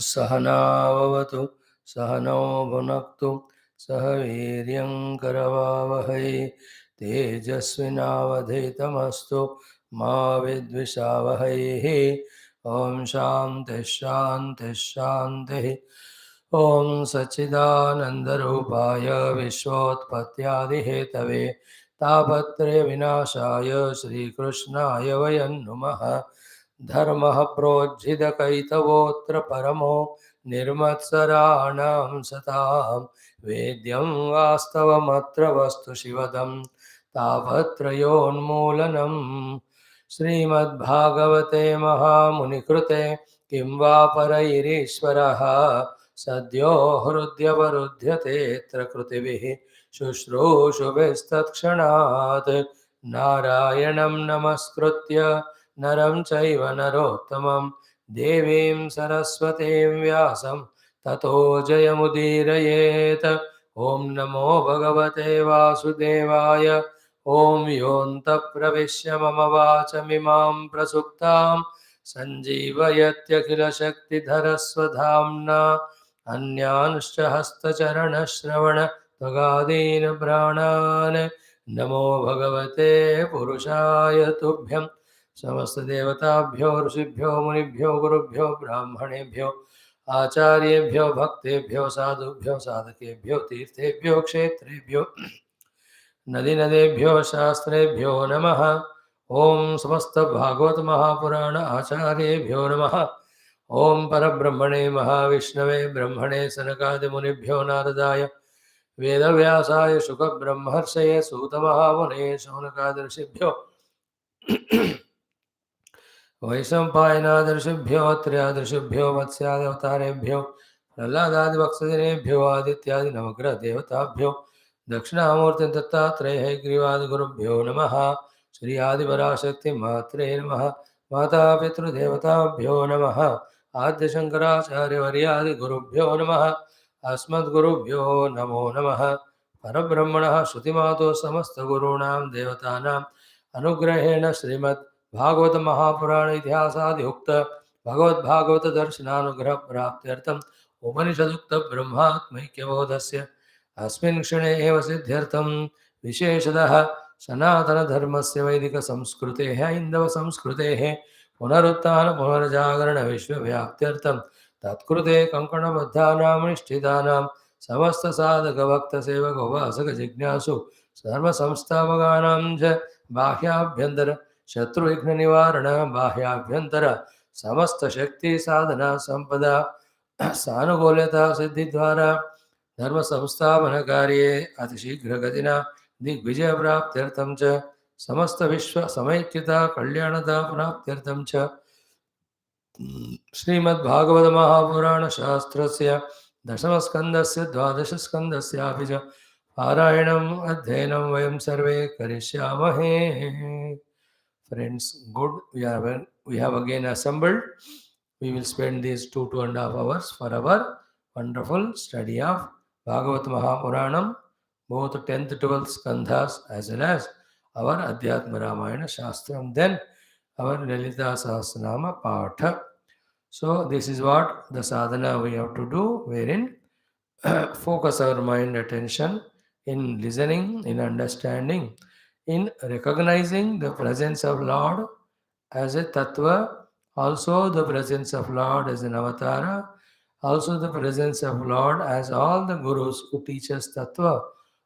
सहनाववतु सहनौ भुनक्तु सह वीर्यं करवावहै तेजस्विनावधीतमस्तु मा विद्विषावहैः ॐ शान्तिः शान्तिः शान्तिः ॐ सच्चिदानन्दरूपाय विश्वोत्पत्त्यादिहेतवे तापत्रयविनाशाय श्रीकृष्णाय वयं नुमः धर्मः प्रोज्झितकैतवोऽत्र परमो निर्मत्सराणां सतां वेद्यं वास्तवमत्र वस्तु शिवदं तापत्रयोन्मूलनं श्रीमद्भागवते महामुनिकृते किं वा परैरीश्वरः सद्यो हृद्यवरुध्यतेऽत्र कृतिभिः शुश्रूषुभिस्तत्क्षणात् नारायणं नमस्कृत्य नरं चैव नरोत्तमं देवीं सरस्वतीं व्यासं ततो जयमुदीरयेत् ॐ नमो भगवते वासुदेवाय ॐ योऽन्तः प्रविश्य मम वाचमिमां प्रसुप्तां सञ्जीवयत्यखिलशक्तिधरस्वधाम्ना अन्यांश्च हस्तचरणश्रवणत्वगादीन् प्राणान् नमो भगवते पुरुषाय तुभ्यं समस्तदेवताभ्यो ऋषिभ्यो मुनिभ्यो गुरुभ्यो ब्राह्मणेभ्यो आचार्येभ्यो भक्तेभ्यो साधुभ्यो साधकेभ्यो तीर्थेभ्यो क्षेत्रेभ्यो नदीनदेभ्यो शास्त्रेभ्यो नमः। ओम समस्त भागवत महापुराण आचार्येभ्यो नमः। ओम परब्रह्मणे महाविष्णवे ब्रह्मणे सनकादिमुनिभ्यो नारदाय वेदव्यासाय शुकब्रह्मर्षये सूतमहामुने शौनकादर्शिभ्यो वैशंपायनादर्शिभ्यो त्र्यादर्शिभ्यो मत्स्यावतारेभ्यो प्रह्लादादिवत्सदिनेभ्यो आदित्यादि नवग्रह देवताभ्यो दक्षिणामूर्ति दत्तात्रेय ग्रीवादिगुरुभ्यो नमः। श्री आदिपराशक्ति मात्रे नमः। माता पितृदेवताभ्यो नमः। आद्य शंकराचार्यवर्यादिगुरुभ्यो नमः। अस्मद्गुरुभ्यो नमो नमः। परब्रह्मणः श्रुतिमातो समस्तगुरूणां देवतानाम् अनुग्रहेण श्रीमद् भागवत महापुराण इतिहासादियुक्त भगवद्भागवत दर्शनानुग्रह प्राप्त्यर्थम् उपनिषदुक्त ब्रह्मात्मैक्यबोधस्य अस्मिन् क्षणे एव सिद्ध्यर्थं विशेषतः सनातनधर्मस्य वैदिकसंस्कृतेः ऐन्दवसंस्कृतेः पुनरुत्थान पुनर्जागरण विश्वव्याप्त्यर्थं तत्कृते कङ्कणबद्धानां निष्ठितानां समस्तसाधकभक्तसेवकोपासकजिज्ञासु सर्वसंस्थापकानां च बाह्याभ्यन्तर शत्रुविघ्ननिवारण बाह्याभ्यन्तर समस्त शक्ति साधना संपदा सानुकूल्यता सिद्धि द्वारा धर्म संस्थापन कार्ये अतिशीघ्रगतिना दिग्विजय प्राप्त्यर्थं च समस्त विश्व समैक्यता कल्याणता प्राप्त्यर्थं च श्रीमद्भागवत महापुराण शास्त्रस्य दशमस्कन्धस्य द्वादशस्कन्धस्यापि च पारायणम् अध्ययनं वयं सर्वे करिष्यामहे। Friends, good. We have again assembled. We will spend these 2.5 hours for our wonderful study of Bhagavad Mahapuranam, both 10th, 12th skandhas as well as our Adhyatma Ramayana Shastram, then our Lalita Sahasranama Patha. So this is what the sadhana we have to do, wherein focus our mind attention in listening, in understanding, in recognizing the presence of Lord as a tattva, also the presence of Lord as an avatara, also the presence of Lord as all the gurus who teach us tattva,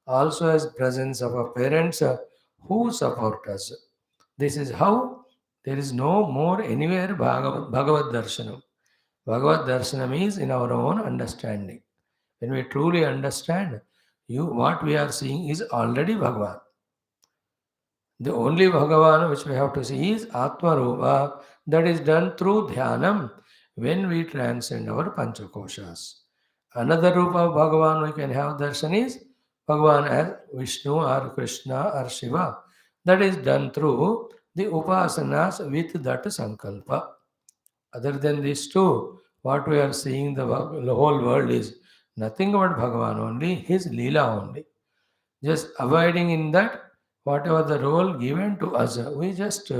also as presence of our parents who support us. This is how there is no more anywhere Bhagavad Darshanam. Bhagavad Darshanam is in our own understanding. When we truly understand, what we are seeing is already Bhagavan. The only Bhagavan which we have to see is Atma Rupa, that is done through Dhyanam when we transcend our Panchakoshas. Another Rupa of Bhagavan we can have darshan is Bhagavan as Vishnu or Krishna or Shiva. That is done through the Upasanas with that Sankalpa. Other than these two, what we are seeing, the whole world is nothing but Bhagavan only, his Leela only. Just abiding in that, whatever the role given to us, we just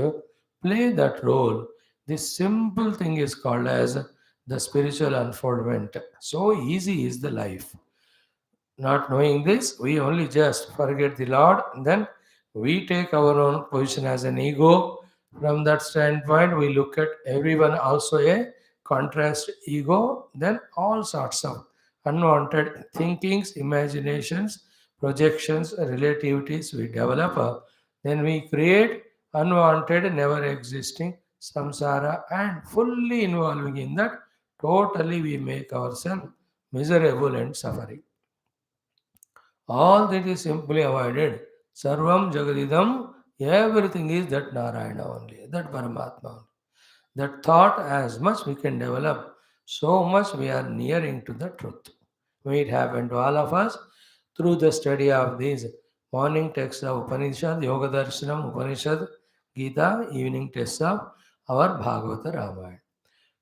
play that role. This simple thing is called as the spiritual unfoldment. So easy is the life. Not knowing this, we only just forget the Lord, and then we take our own position as an ego. From that standpoint, we look at everyone also a contrast ego, then all sorts of unwanted thinkings, imaginations, projections, relativities we develop. Then we create unwanted, never existing samsara, and fully involving in that, totally we make ourselves miserable and suffering. All that is simply avoided. Sarvam Jagadidam, everything is that Narayana only, that Paramatma only. That thought, as much we can develop, so much we are nearing to the truth. May it happen to all of us through the study of these morning texts of Upanishad, Yoga Darshanam, Upanishad, Gita, evening texts of our Bhagavata Ramayana.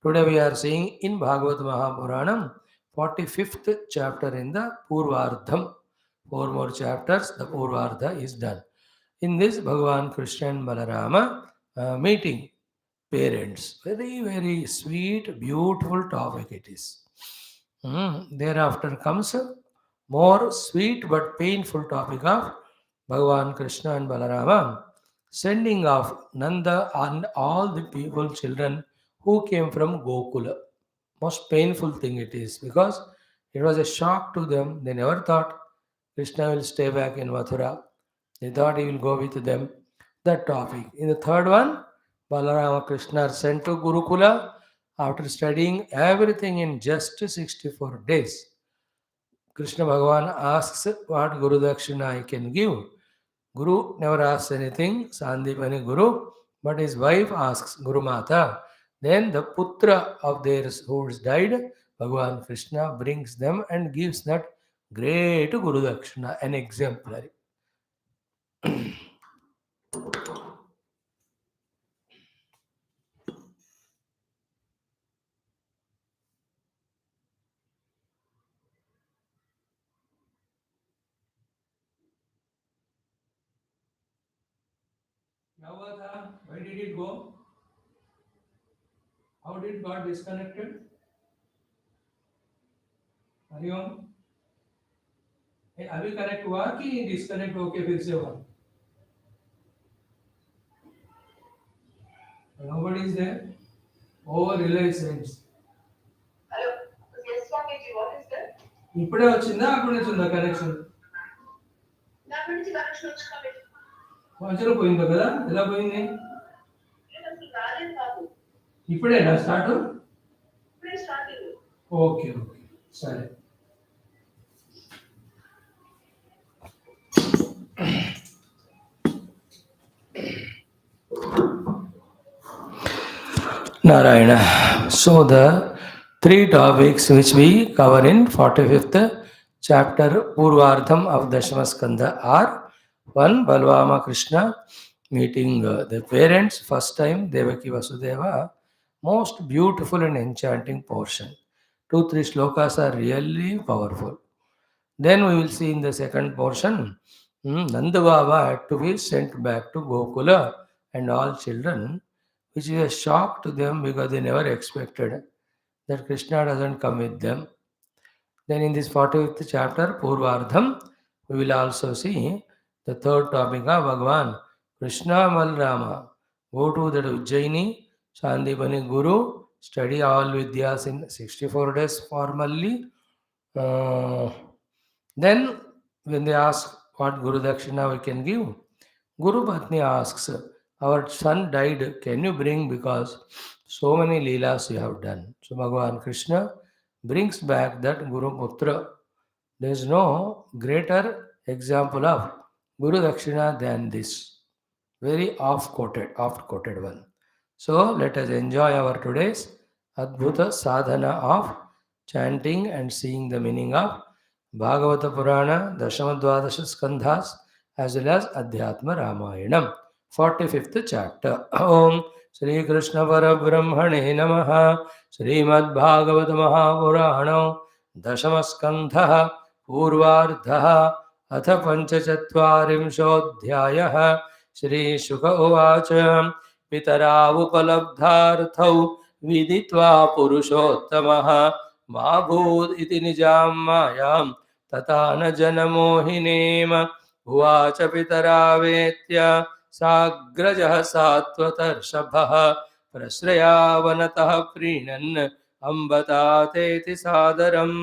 Today we are seeing in Bhagavad Mahapuranam, 45th chapter in the Purvardham. Four more chapters, the Purvardha is done. In this, Bhagavan Krishna and Balarama meeting parents. Very, very sweet, beautiful topic it is. Thereafter comes a more sweet but painful topic of Bhagavan Krishna and Balarama sending off Nanda and all the people, children who came from Gokula. Most painful thing it is because it was a shock to them. They never thought Krishna will stay back in Mathura. They thought he will go with them. That topic. In the third one, Balarama Krishna are sent to Gurukula after studying everything in just 64 days. Krishna Bhagavan asks what Guru Dakshina I can give. Guru never asks anything, Sandipani Guru, but his wife asks Guru Mata. Then the putra of theirs who has died, Bhagavan Krishna brings them and gives that great Guru Dakshina, an exemplary. Navata, why did it go? How did God disconnected? Hariom? अभी connect हुआ कि disconnect होके फिर से हुआ? Nobody is there. Over relations. Hello. Yes, Swami, what is that? ఇప్పుడే వచ్చిందా అప్పుడు నుంచి ఉందా కనెక్షన్? నా నుంచి కనెక్షన్ వచ్చింది. మధ్యలో పోయిందో కదా? ఎలా పోయింది? ఇప్పుడేనా స్టార్ట్? ఇప్పుడే స్టార్ట్ అయ్యింది. ఓకే ఓకే సరే. Narayana. So the three topics which we cover in 45th chapter Purvardham of Dashama Skandha are one, Balvama Krishna meeting the parents first time, Devaki Vasudeva, most beautiful and enchanting portion. 2-3 slokas are really powerful. Then we will see in the second portion, Nanda Baba had to be sent back to Gokula and all children, which is a shock to them because they never expected that Krishna doesn't come with them. Then in this 45th chapter, Purvardham, we will also see the third topic of Bhagavan, Krishna Malrama. Go to the Ujjaini, Sandipani Guru, study all Vidyas in 64 days formally. Then when they ask what Guru Dakshina we can give, Guru Patni asks, our son died, can you bring because so many leelas you have done. So Bhagavan Krishna brings back that Guru Putra. There is no greater example of Guru Dakshina than this. Very oft-quoted one. So let us enjoy our today's Adbhuta Sadhana of chanting and seeing the meaning of Bhagavata Purana, Dashama-12 Skandhas, as well as Adhyatma Ramayanam. 45th chapter. Om Shri Krishna Parabrahmane Namaha. Srimad Bhagavata Mahapurana Dashama Skandha Purvardha Atha Panchachatvarimshodhyayah. Shri Shuka Uvacha Pitara Upalabdharthau विदित्वा पुरुषोत्तमः मा भूत् इति निजां मायां तथा न जनमोहिनीम् उवाच पितरावेत्य साग्रजः सात्वतर्षभः प्रश्रयावनतः प्रीणन् अम्बतातेति सादरम्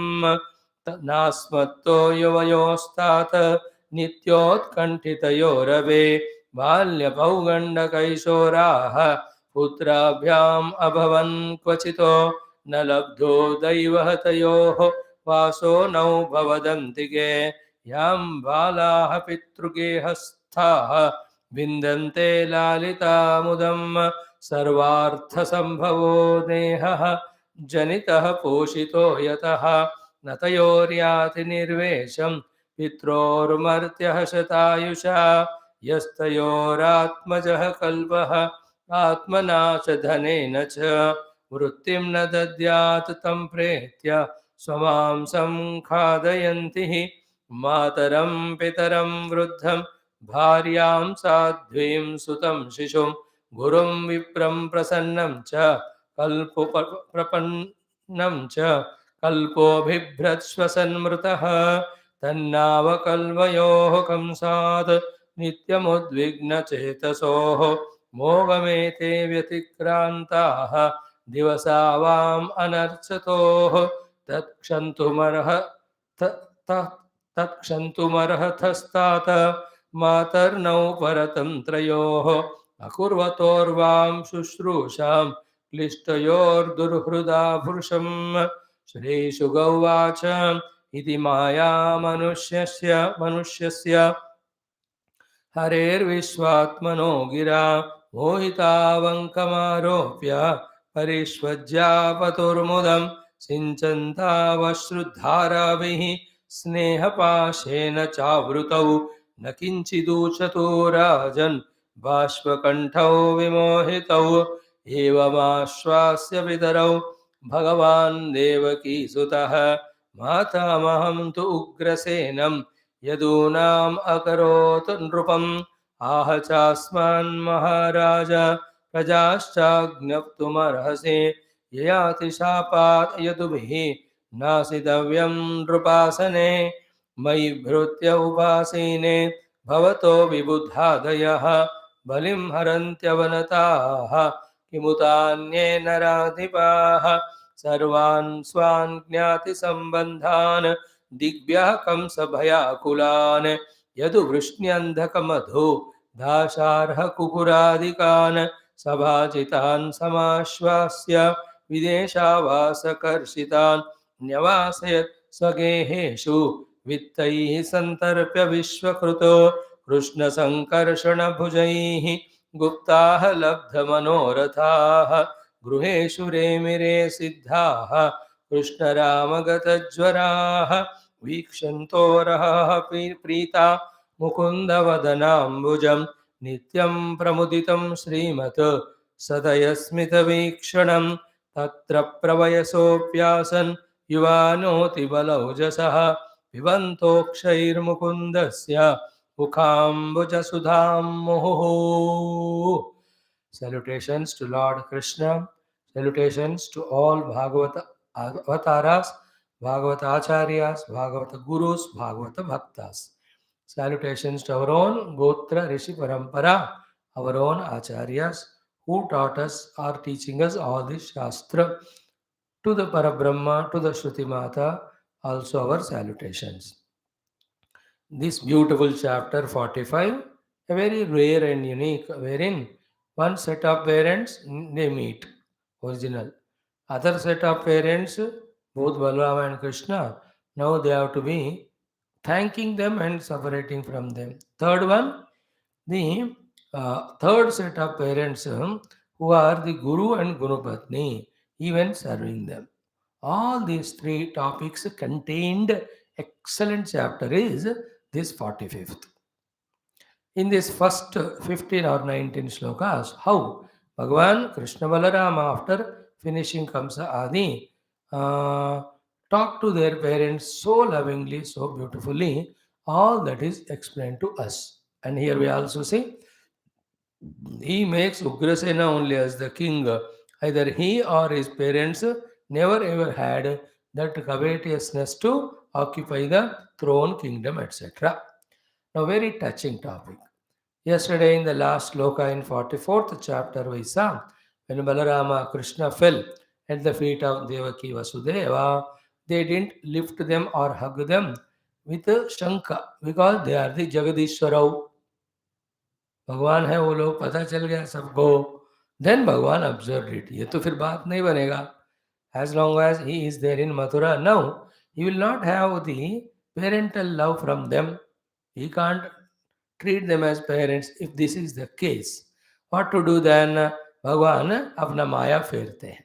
नास्मत्तो युवयोस्तात नित्योत्कण्ठितयोरवे बाल्यपौगण्डकैशोराः पुत्राभ्याम् अभवन् क्वचितो न लब्धो दैवहतयोः वासो नौ भवदन्तिके यां बालाः पितृगेहस्थाः विन्दन्ते लालितामुदम् सर्वार्थसम्भवो देहः जनितः पोषितो यतः न तयोर्याति निर्वेशं पित्रोर्मर्त्यः शतायुषा यस्तयोरात्मजः कल्पः आत्मना च धनेन च वृत्तिं न दद्यात् तं प्रेत्य स्वमांसं खादयन्ति मातरं पितरं वृद्धं भार्यां साध्वीं सुतं शिशुं गुरुं विप्रं प्रसन्नं च कल्पप्रपन्नं च कल्पो बिभ्रत्श्वसन्मृतः तन्नावकल्वयोः कंसात् नित्यमुद्विग्नचेतसोः मोगमेते व्यतिक्रान्ताः दिवसा वाम् अनर्चतोः तत्क्षन्तुमर्हतस्तात मातर्नौ परतन्त्रयोः अकुर्वतोर्वां शुश्रूषां क्लिष्टयोर्दुर्हृदा पुरुषम् श्रीशुक उवाच इति माया मनुष्यस्य हरेर्विश्वात्मनो गिरा मोहितावङ्कमारोप्य परिष्वज्यापतुर्मुदं सिञ्चन्तावश्रुधाराभिः स्नेहपाशेन चावृतौ न किञ्चिदूचतो राजन् बाष्पकण्ठौ विमोहितौ एवमाश्वास्य पितरौ भगवान् देवकीसुतः मातामहं तु उग्रसेनं यदूनाम् अकरोत् नृपम् आह चास्मान् महाराज प्रजाश्चाज्ञप्तुमर्हसि ययातिशापात् यदुभिः नासितव्यं नृपासने मयि भृत्य उपासीने भवतो विबुधादयः बलिं हरन्त्यवनताः किमुतान्ये नराधिपाः सर्वान् स्वान् ज्ञातिसम्बन्धान् दिग्भ्यः कंसभयाकुलान् यदुवृष्ण्यन्धकमधु दाशार्ह कुकुरादिकान् सभाजितान् समाश्वास्य विदेशावासकर्षितान् न्यवासयत् स्वगेहेषु वित्तैः सन्तर्प्य विश्वकृतो कृष्णसङ्कर्षणभुजैः गुप्ताः लब्धमनोरथाः गृहेषु रेमिरे सिद्धाः कृष्णरामगतज्वराः वीक्षन्तोरहः प्रीता मुकुन्दवदनाम्बुजं नित्यं प्रमुदितं श्रीमत् सदयस्मितवीक्षणं तत्र प्रवयसोऽप्यासन् युवानोतिबलौजसः पिबन्तोक्षैर्मुकुन्दस्य मुखाम्बुजसुधां मुहुः. Salutations to Lord Krishna. Salutations to all Bhagavata avatars, Bhagavata acharyas, Bhagavata gurus, Bhagavata bhaktas. Salutations to our own Gotra Rishi Parampara, our own acharyas who taught us, are teaching us all this Shastra. To the Parabrahma, to the Shruti Mata, also our salutations. This beautiful chapter 45, a very rare and unique, wherein one set of parents, they meet, original. Other set of parents, both Balrama and Krishna, now they have to be thanking them and separating from them. Third one, the third set of parents who are the Guru and Guru Patni, even serving them. All these three topics contained excellent chapter is this 45th. In this first 15 or 19 shlokas, how Bhagavan Krishna Balarama, after finishing Kamsa Adi, talk to their parents so lovingly, so beautifully, all that is explained to us. And here we also see, he makes Ugrasena only as the king Either he or his parents never ever had that covetousness to occupy the throne, kingdom, etc. Now, very touching topic. Yesterday, in the last sloka in 44th chapter, we saw when Balarama Krishna fell at the feet of Devaki Vasudeva, they didn't lift them or hug them with a shanka because they are the Jagadishwarau. भगवान है वो लोग, पता चल गया सबको. Then भगवान observe it. ये तो फिर बात नहीं बनेगा. As long as he is there in Mathura now, he will not have the parental love from them. He can't treat them as parents if this is the case. What to do then? भगवान अपना माया फेरते हैं.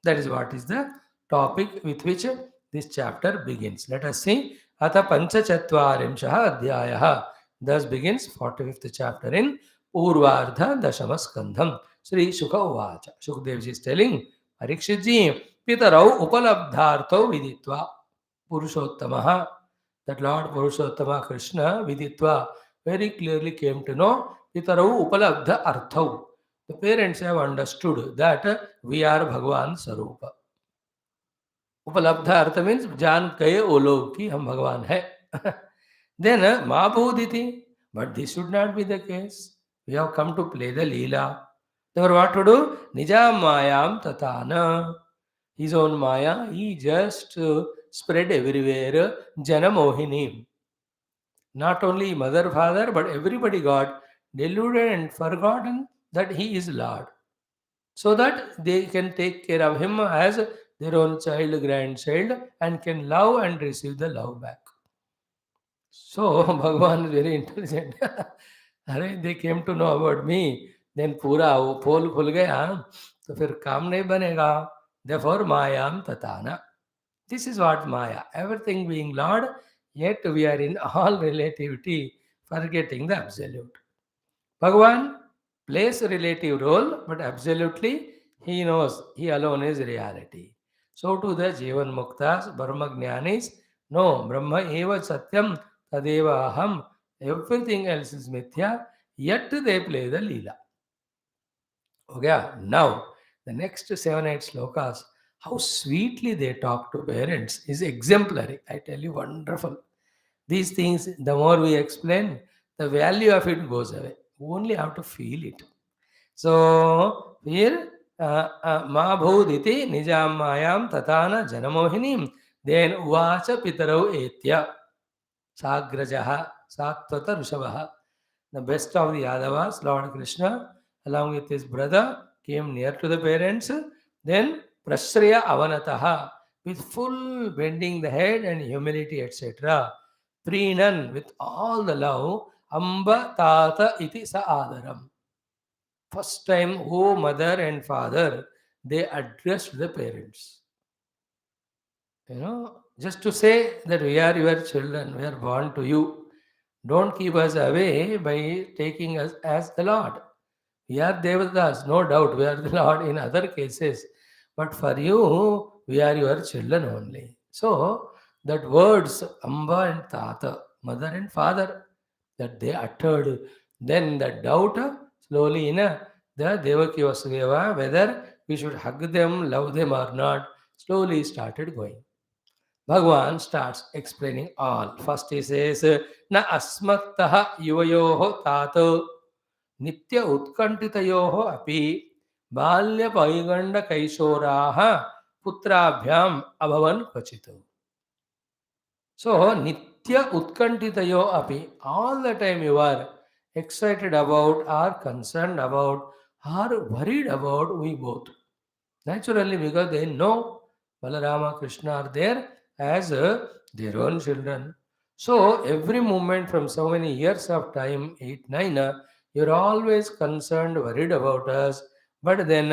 That is what is the topic with which this chapter begins. Let us see. अथ पंचचत्वारिंशः अध्यायः. Thus begins 45th chapter in Purvardha Dashama Skandham. Sri Shuka Uvacha. Shukdev ji is telling, Parikshit ji, Pitarau Upalabdhartau Viditva Purushottamaha. That Lord Purushottama Krishna Viditva very clearly came to know Pitarau Upalabdha Arthau. The parents have understood that we are Bhagavan Sarupa. Upalabdha Artha means जान गए वो लोग कि हम भगवान है. Then Mahabhuditi. But this should not be the case. We have come to play the Leela. Therefore, what to do? Nija Mayam Tatana. His own Maya, he just spread everywhere. Jana Mohini. Not only mother, father, but everybody got deluded and forgotten that he is Lord. So that they can take care of him as their own child, grandchild, and can love and receive the love back. So Bhagavan is very intelligent. They came to know about me, then पूरा वो पोल खुल गया, तो फिर काम नहीं बनेगा. Therefore Mayam Tatana. This is what Maya. Everything being Lord, yet we are in all relativity, forgetting the absolute. Bhagavan plays a relative role, but absolutely he knows he alone is reality. So to the Jivan Muktas, Brahma Jnanis, no, Brahma eva Satyam, Tadeva Aham, everything else is Mithya, yet they play the Leela. Okay, now the next 7-8 slokas, how sweetly they talk to parents is exemplary. I tell you, wonderful. These things, the more we explain, the value of it goes away. We only have to feel it. So here, Mahabhuditi Nijam Mayam Tatana Janamohinim, then Uvacha Pitarau Etya Sagrajaha Satvata Rushabaha. The best of the Yadavas, Lord Krishna, along with his brother, came near to the parents. Then Prashraya Avanataha, with full bending the head and humility, etc. Preenan, with all the love, Amba Tata Iti Sa Adaram. First time, oh mother and father, they addressed the parents. Just to say that we are your children, we are born to you. Don't keep us away by taking us as the Lord. We are Devatas, no doubt, we are the Lord in other cases. But for you, we are your children only. So, that words, Amba and Tata, mother and father, that they uttered, then the doubt slowly the Devaki Vasudeva, whether we should hug them, love them or not, slowly started going. Bhagavan starts explaining all. First he says, Na asmattaha yuvayoho tato nitya utkantitayoho api balya paiganda kaishoraha putrabhyam abhavan kvachito. So, nitya utkantitayo api, all the time you are excited about, are concerned about, are worried about, we both. Naturally, because they know Balarama, Krishna are there as their own children. So, every moment from so many years of time, 8, 9, you're always concerned, worried about us. But then,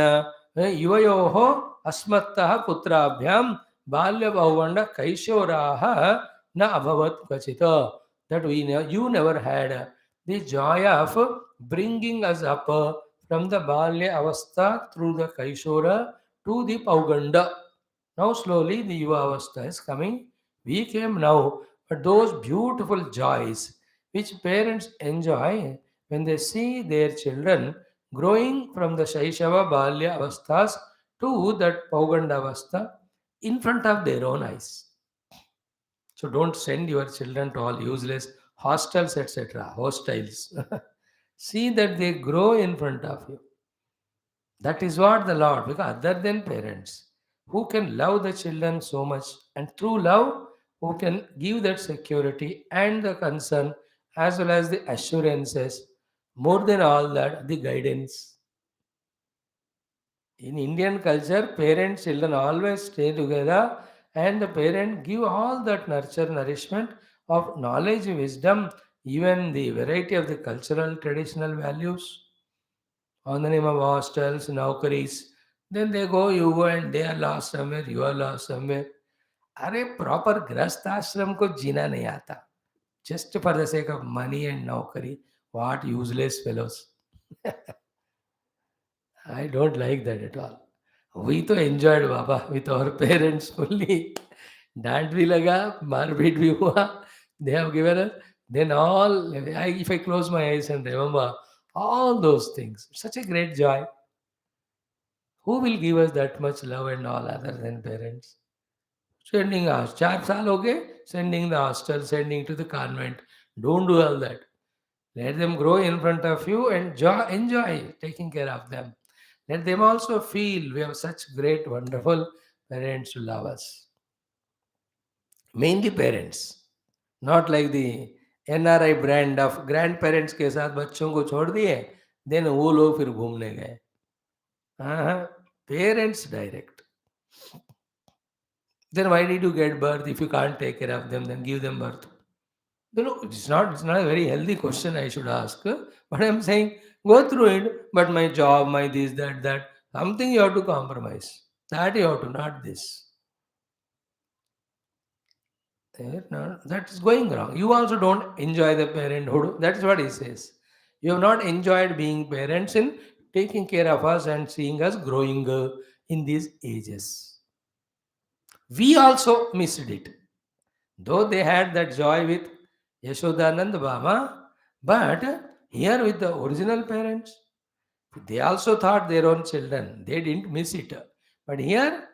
yuvayoho asmattaha putrabhyam balya bhavanda kaishoraha na abhavat kachita. That you never had the joy of bringing us up from the balya avastha through the kaishora to the pauganda. Now slowly the yuva avastha is coming. We came now, but those beautiful joys which parents enjoy when they see their children growing from the shaishava balya avasthas to that Paugandavastha in front of their own eyes. So don't send your children to all useless hostels, etc. Hostels. See that they grow in front of you. That is what the Lord, because other than parents, who can love the children so much, and through love, who can give that security and the concern as well as the assurances, more than all that, the guidance. In Indian culture, parents, children always stay together, and the parent give all that nurture, nourishment of knowledge, wisdom, even the variety of the cultural, traditional values on the name of hostels, naukaris. Then they go, you go, and they are lost somewhere, you are lost somewhere. अरे proper गृहस्थ आश्रम को जीना नहीं आता, just for the sake of money and naukari. What useless fellows. I don't like that at all. We तो enjoyed Baba with our parents fully. डांट भी लगा, मारपीट भी हुआ. They have given us. Then all, if I close my eyes and remember all those things, such a great joy. Who will give us that much love and all other than parents? Sending us, 4 साल हो गए, sending the hostel, sending to the convent. Don't do all that. Let them grow in front of you and enjoy taking care of them. Let them also feel we have such great, wonderful parents to love us. Mainly parents. Not like the NRI brand of grandparents के साथ बच्चों को छोड़ दिए, then वो लोग फिर घूमने गए. Parents direct. Then why did you get birth if you can't take care of them? Then give them birth. No, it's not a very healthy question I should ask. But I'm saying go through it. But my job, my this, that, something you have to compromise. That you have to, not this. No, that is going wrong. You also don't enjoy the parenthood. That is what he says. You have not enjoyed being parents and taking care of us and seeing us growing in these ages. We also missed it. Though they had that joy with Yashodanand Baba, but here with the original parents, they also thought their own children. They didn't miss it. But here,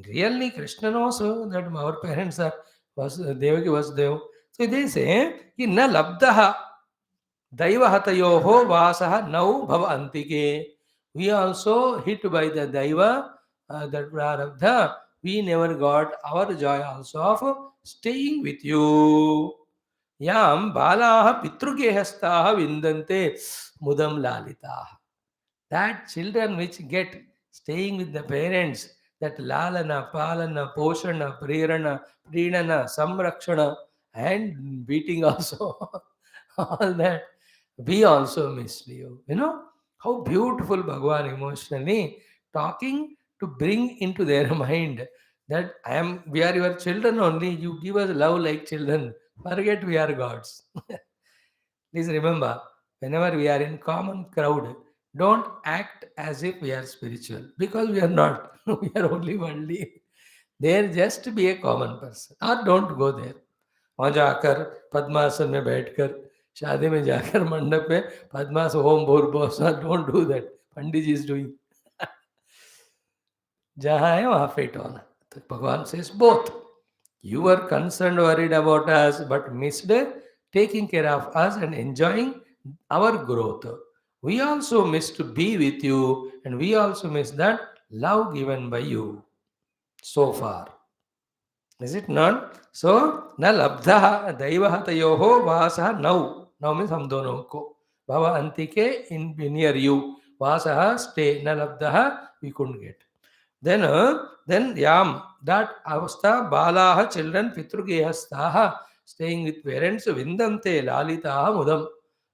really, Krishna knows that our parents are Devaki Vasudeva. So they say, कि न लब्धः दैवहतयोः वासः नौ भव antike. We also hit by the Daiva, that prarabdha, we never got our joy also of staying with you. Yam balaha pitrugehastha vindante mudam lalitaha. That children which get staying with the parents, that lalana, palana, poshana, prirana, prinana, samrakshana, and beating also, all that, we also miss you. You know, how beautiful Bhagavan emotionally talking to bring into their mind that we are your children only, you give us love like children, forget we are gods. Please remember, whenever we are in common crowd, don't act as if we are spiritual, because we are not. We are only worldly. There just be a common person, or don't go there. वहाँ जाकर पद्मासन में बैठकर, शादी में जाकर मंडप में पद्मास ओम भूर्भुवः, don't do that. Pandit ji is doing. जहाँ है वहाँ फिट होना. तो भगवान says both. You were concerned, worried about us, but missed taking care of us and enjoying our growth. We also miss to be with you, and we also miss that love given by you so far. Is it not? So, न लब्धः दैवः तयोः वासः नौ. Now means हम दोनों को. भव अंतिके in near you. वासः stay. न लब्धः we couldn't get. Then yam, that avastha balaha, children pitrugehasthaha, staying with parents, vindante lalitaha mudam.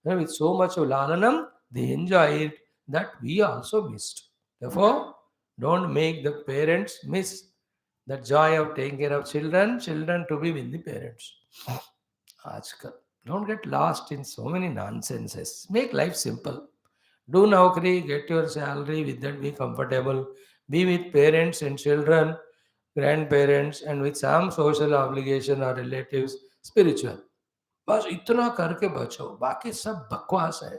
With so much of lalanam, they enjoy it, that we also missed. Therefore, don't make the parents miss the joy of taking care of children, children to be with the parents. Ajkal. Don't get lost in so many nonsenses. Make life simple. Do naukri, get your salary, with that be comfortable. Be with parents and children, grandparents, and with some social obligation or relatives, spiritual. बस इतना करके बचो, बाकी सब बकवास है.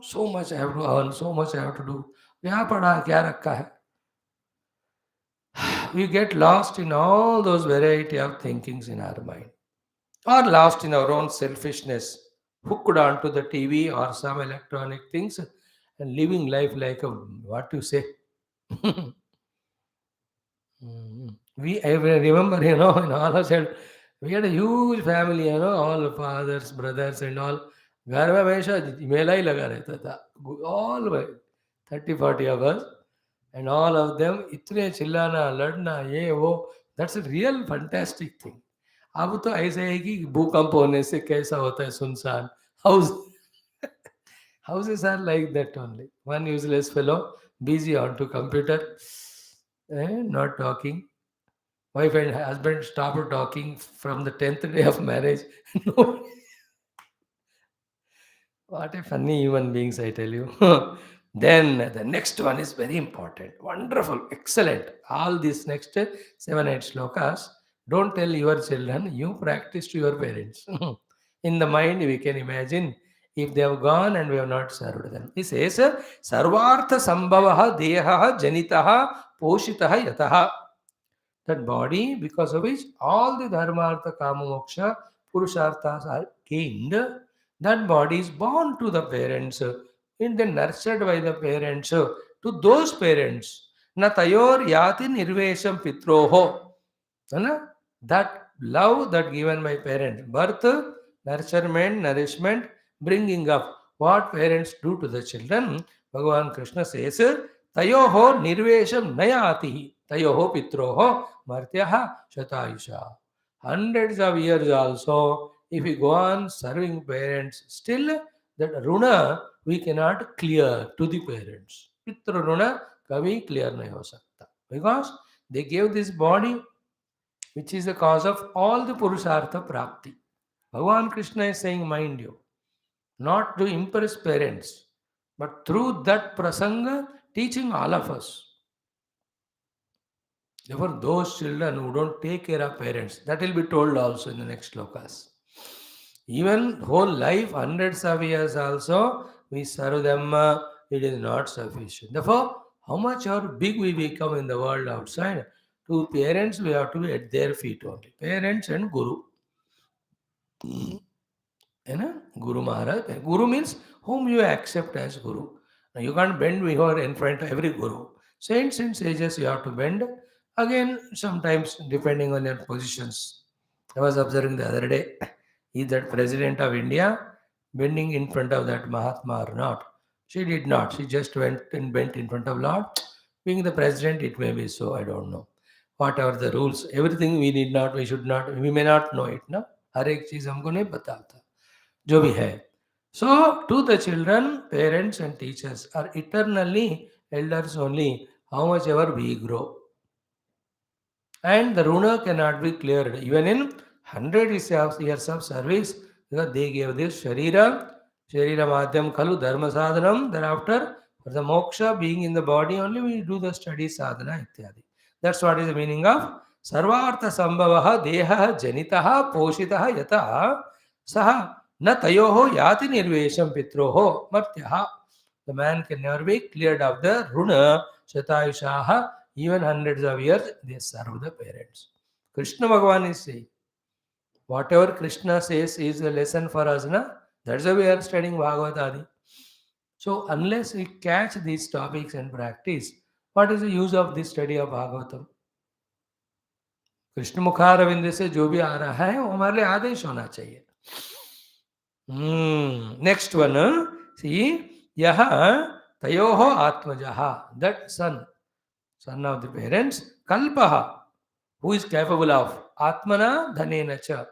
So much I have to earn, so much I have to do. क्या पढ़ा, क्या रखा है? we get lost in all those variety of thinkings in our mind, or lost in our own selfishness, hooked onto the TV or some electronic things, and living life like a what you say. I remember, in all our child, we had a huge family, all the fathers, brothers, and all. घर में हमेशा मेला ही लगा रहता था. All 30-40 of us, and all of them इतने चिल्लाना लड़ना ये वो. That's a real fantastic thing. अब तो ऐसे है कि भूकंप होने से कैसा होता है सुनसान. House houses are like that only. One useless fellow busy onto computer, not talking. Wife and husband stopped talking from the 10th day of marriage. No. What a funny human beings, I tell you. Then the next one is very important. Wonderful, excellent. All these next 7-8 slokas, don't tell your children, you practice to your parents. In the mind, we can imagine if they have gone and we have not served them. He says, Sarvartha Sambhavaha Dehaha Janitaha Poshitaha Yataha. That body, because of which all the dharma, artha, kama, moksha, purusharthas are gained. That body is born to the parents and then nurtured by the parents to those parents. Na tayor yati nirvesham pitroho. That love that given by parents, birth, nurturement, nourishment, bringing up, what parents do to the children, Bhagavan Krishna says, tayoho nirvesham nayati, tayoho pitroho martyaha shatayusha. Hundreds of years also, if we go on serving parents, still that runa we cannot clear to the parents. Pitra runa kabhi clear nahi ho sakta. Because they gave this body which is the cause of all the Purushartha Prapti. Bhagavan Krishna is saying, mind you, not to impress parents, but through that prasanga, teaching all of us. Therefore, those children who don't take care of parents, that will be told also in the next slokas. Even whole life, hundreds of years also, we serve them, it is not sufficient. Therefore, how much or big we become in the world outside, to parents, we have to be at their feet only. Parents and Guru. Guru Maharaj. Guru means whom you accept as Guru. Now you can't bend before in front of every Guru. Saints and sages you have to bend. Again, sometimes depending on their positions. I was observing the other day, is that President of India bending in front of that Mahatma or not? She did not. She just went and bent in front of Lord. Being the president, it may be so, I don't know. Whatever the rules, everything we need not, we should not, we may not know it, no? हर एक चीज हमको नहीं पता था जो भी है. So to the children, parents and teachers are eternally elders only, how much ever we grow. And the runa cannot be cleared even in 100 years of service, because they gave this sharira madhyam khalu dharma sadhanam. Thereafter, for the moksha being in the body only, we do the study sadhana ityadi. That's what is the meaning of sarvartha sambhavaha deha janitaha poshitaha yata saha na tayoho yati nirvesham pitroho martyaha. The man can never be cleared of the runa shatayushaha. Even hundreds of years, they serve the parents. Krishna Bhagavan is saying, whatever Krishna says is a lesson for us, na? That's why we are studying Bhagavad. So, unless we catch these topics and practice, what is the use of this study of Bhagavatam? Krishna मुखारविंद से जो भी आ रहा है वो हमारे लिए आदेश होना चाहिए. नेक्स्ट वन, सी यह तयोः आत्मजः, that son of the parents, kalpaha, who is capable of atmana dhanena cha,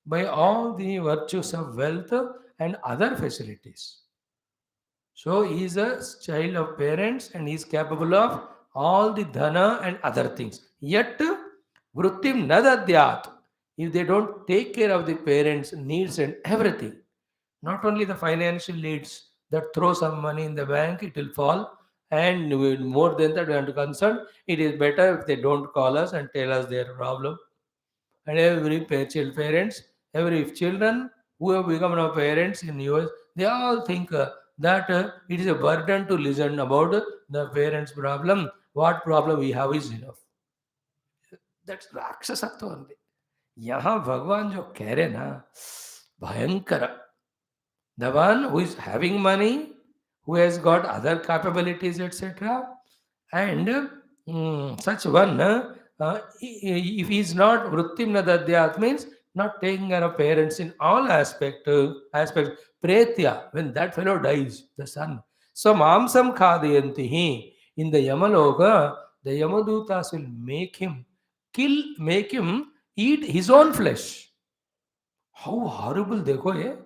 by all the virtues of wealth and other facilities. So he is a child of parents and he is capable of all the dhana and other things. Yet vrittim nadadyat, if they don't take care of the parents' needs and everything, not only the financial needs, that throw some money in the bank, it will fall. And more than that, we are concerned, it is better if they don't call us and tell us their problem. And every parents, every children who have become now parents in US, they all think that it is a burden to listen about the parents' problem. What problem we have is enough. That's राक्षसत्व only. यहाँ भगवान जो कह रहे ना, भयंकर, the one who is having money, who has got other capabilities, etc. And such one, if he is not vrittim nadadyat, means not taking care of parents in all aspects, pretya, when that fellow dies, the son. So mamsam khadayantihi, in the Yamaloka, the Yamadutas will make him eat his own flesh. How horrible, देखो ये,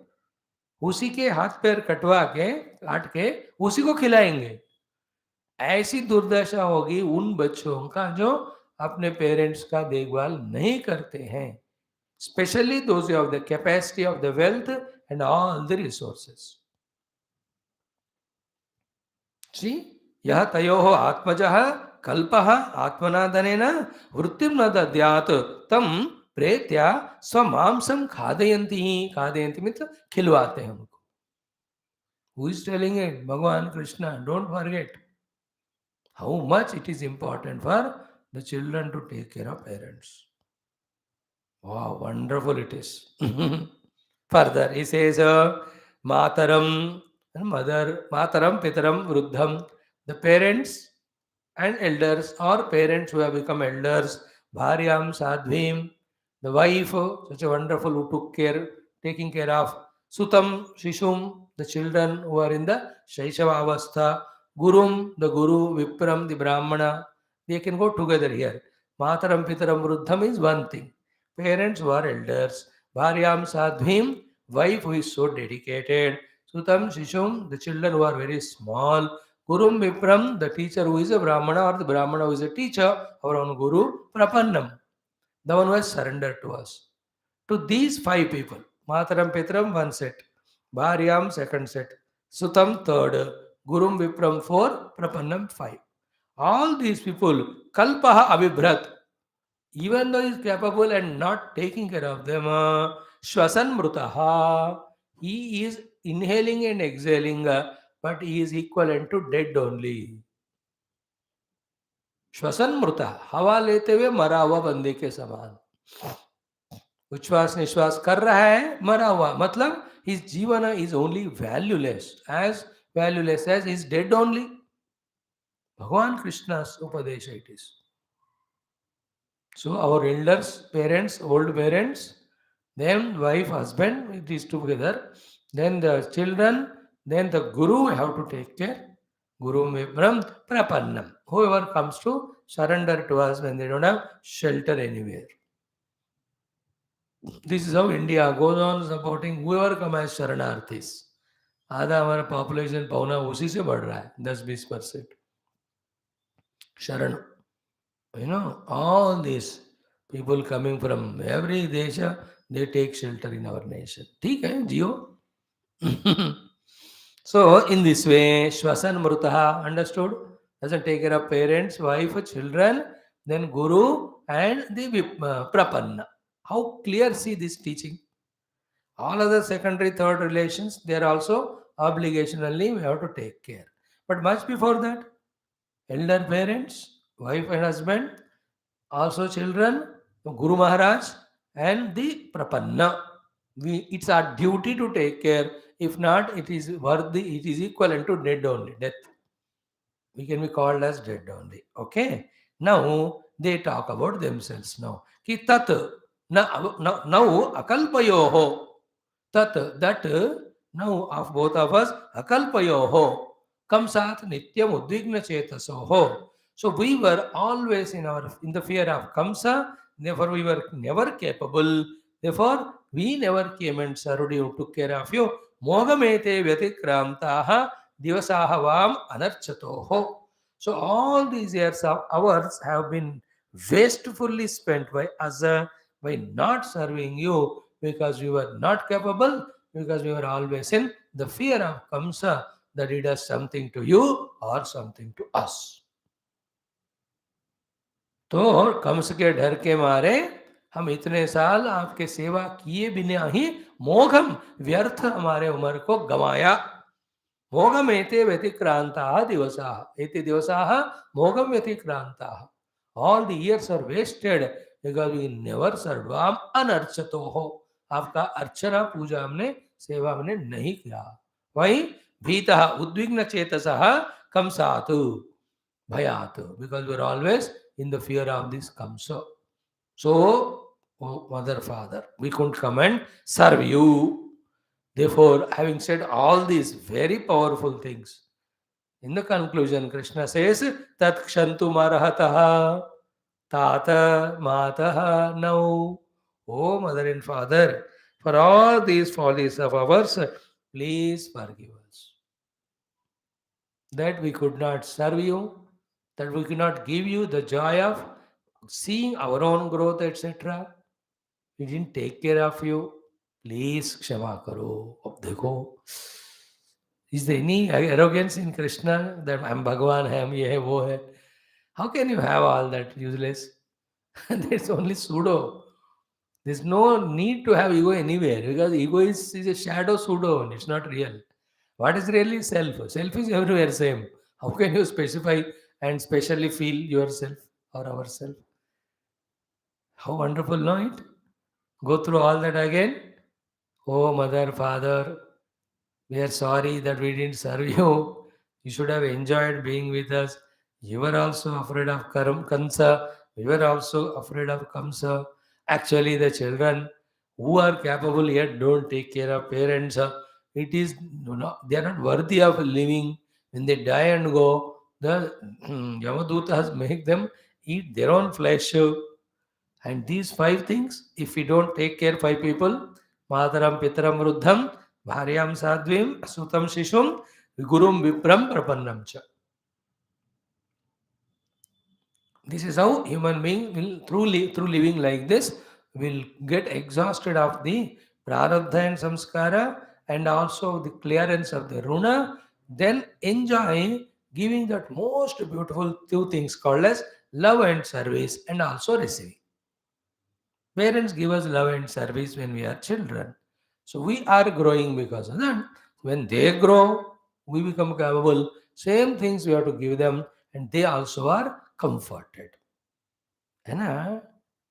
उसी के हाथ पैर कटवा के काट के उसी को खिलाएंगे। ऐसी दुर्दशा होगी उन बच्चों का जो अपने पेरेंट्स का देखभाल नहीं करते हैं, specially those of the capacity of the wealth and all the resources. सी यह तयोः आत्मजः कल्पः आत्मनादनेन वृत्तिं न दद्यात् तम प्रेत्या स्वमांसं खादयन्ति। खादयन्ति मतलब खिलवाते हैं उनको। Who is telling it? Bhagavan Krishna. Don't forget how much it is important for the children to take care of parents. Wow, wonderful it is. Further, he says, Mataram and mother, Mataram, Pitaram, Vruddham, the parents and elders or parents who have become elders, Bharyam, Sadhvim, the wife, such a wonderful who took care, taking care of Sutam, Shishum, the children who are in the Shaishava Avastha, Gurum, the Guru, Vipram, the Brahmana, they can go together here. Mataram, Pitaram, Vruddham is one thing. Parents who are elders. Bharyam, Sadhvim, wife who is so dedicated. Sutam, Shishum, the children who are very small. Gurum, Vipram, the teacher who is a Brahmana or the Brahmana who is a teacher, our own Guru, Prapannam, the one who has surrendered to us. To these five people, Mataram, Pitram, one set. Bharyam, second set. Sutam, third. Gurum, Vipram, four. Prapannam, five. All these people, Kalpaha Avibhrat, even though he is capable and not taking care of them, Shwasan Mrutaha, he is inhaling and exhaling, but he is equivalent to dead only. श्वसन मृता, हवा लेते हुए मरा हुआ बंदे के समान। उच्छ्वास निश्वास कर रहा है, मरा हुआ, मतलब his जीवन is only valueless as he is dead only. Bhagavan Krishna's Upadesha it is. So our elders, parents, old parents, then wife, husband, it is together. Then the children, then the guru have to take care. Guru Vipram Prapannam. Whoever comes to surrender to us when they don't have shelter anywhere. This is how India goes on supporting whoever come as शरणार्थीस. आधा हमारा population पौना उसी से बढ़ रहा है, 10-20%. शरण. You know, all these people coming from every desha, they take shelter in our nation. ठीक है, जियो. So, in this way, Shwasan Mrutaha, understood? Doesn't take care of parents, wife, children, then Guru and the Prapanna. How clear see this teaching? All other secondary, third relations, they are also obligationally we have to take care. But much before that, elder parents, wife and husband, also children, Guru Maharaj and the Prapanna. It's our duty to take care. If not, it is worthy, it is equivalent to dead only, death. We can be called as dead only. Okay? Now, they talk about themselves now. Ki tat, now akalpayoho. Tat, that, now of both of us, akalpayoho. Kamsat nityam udvigna chetasoho. So we were always in the fear of Kamsa, therefore we were never capable. Therefore, we never came and served you, took care of you. Mogamete vyatikramtaha divasaha vam anarchatoho. So all these years of ours have been wastefully spent by us, by not serving you, because we were not capable, because we were always in the fear of Kamsa, that he does something to you or something to us. तो कंस के डर के मारे हम इतने साल आपके सेवा किए बिना ही मोघम व्यर्थ हमारे उम्र को गवाया. मोघम एते व्यतिक्रांता दिवसा, एते दिवसा मोघम व्यतिक्रांता. All the years are wasted because we never served. हम अनर्चतो हो, आपका अर्चना पूजा हमने सेवा हमने नहीं किया. वही भीतः उद्विग्न चेतसः कंसातु भयात, because we are always in the fear of this kamsa. So, oh mother, father, we couldn't come and serve you. Therefore, having said all these very powerful things, in the conclusion, Krishna says, Tat kshantu marahataha tata mataha now. Oh mother and father, for all these follies of ours, please forgive us. That we could not serve you, that we could not give you the joy of seeing our own growth, etc. We didn't take care of you. Please क्षमा करो. अब देखो, is there any arrogance in Krishna that I'm Bhagavan, I am ye hai, wo hai? How can you have all that useless? There's only pseudo. There's no need to have ego anywhere, because ego is a shadow pseudo and it's not real. What is really self? Self is everywhere same. How can you specify and specially feel yourself or ourself? How wonderful, no it? Go through all that again. Oh, mother, father, we are sorry that we didn't serve you. You should have enjoyed being with us. You were also afraid of Kamsa. We were also afraid of Kamsa. Actually, the children who are capable yet don't take care of parents. It is they are not worthy of living. When they die and go, the Yamadutas make them eat their own flesh. And these five things, if we don't take care, five people, Mataram Pitaram Vruddham, Bharyam Sadvim, Sutam Shishum, Gurum Vipram Prapannam Cha. This is how human being will, through living like this, will get exhausted of the prarabdha and samskara and also the clearance of the runa, then enjoy giving that most beautiful two things called as love and service and also receiving. Parents give us love and service when we are children. So we are growing because of that. When they grow, we become capable. Same things we have to give them, and they also are comforted. And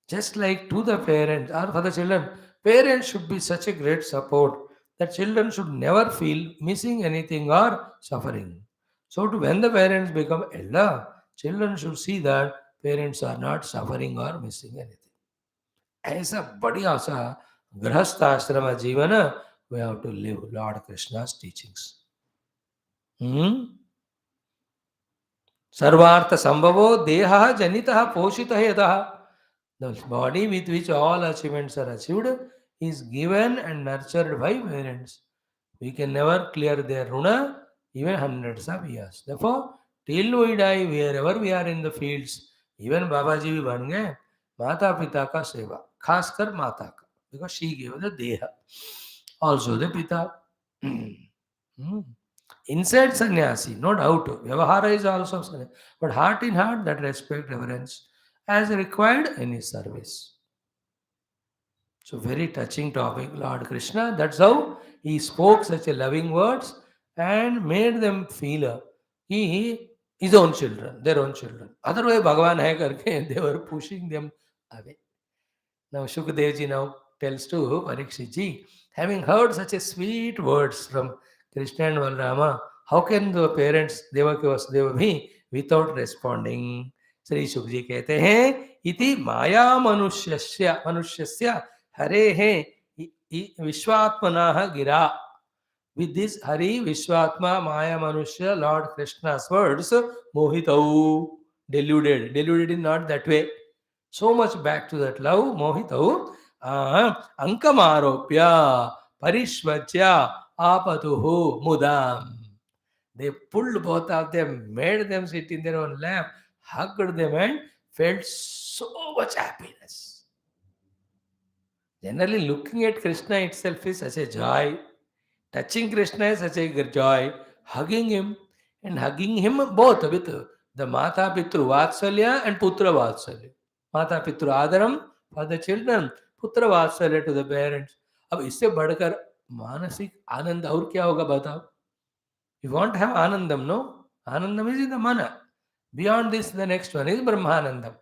just like to the parents or for the children, parents should be such a great support that children should never feel missing anything or suffering. So when the parents become elder, children should see that parents are not suffering or missing anything. ऐसा बढ़िया सा गृहस्थ आश्रम जीवन we have to live Lord Krishna's teachings. सर्वार्थ संभवो देहा जनितः पोषितः यतः. The body with which all achievements are achieved is given and nurtured by parents. We can never clear their runa even hundreds of years. Therefore, till we die, wherever we are in the fields, even Babaji भी बन गए, माता पिता का सेवा, खासकर माता का, because she gave the deha. Also the pita. Inside sannyasi, no doubt. Vyavahara is also sannyasi. But heart in heart, that respect, reverence, as required any service. So very touching topic, Lord Krishna. That's how he spoke such a loving words and made them feel he his own children, their own children. Otherwise, Bhagavan hai karke, they were pushing them away. Now Shukadevji now tells to Parikshit ji, having heard such a sweet words from Krishna and Balrama, how can the parents Devaki Vasudeva be without responding? Sri Shuk ji कहते हैं, इति माया मनुष्यस्य हरे है विश्वात्मना गिरा. With this Hari Vishwatma Maya Manushya, Lord Krishna's words, Mohitau, deluded. Deluded is not that way. So much back to that love, Mohitau, Ankamaropya, Parishvachya, Apatuhu, Mudam. They pulled both of them, made them sit in their own lap, hugged them, and felt so much happiness. Generally, looking at Krishna itself is such a joy. Touching Krishna is such a joy. Hugging him and hugging him both with the Mata Pitru Vatsalya and Putra Vatsalya. Mata Pitru Adaram for the children, Putra Vatsalya to the parents. अब इससे बढ़कर मानसिक आनंद और क्या होगा बताओ? You want to have Anandam, no? Anandam is in the mana. Beyond this, the next one is Brahmanandam.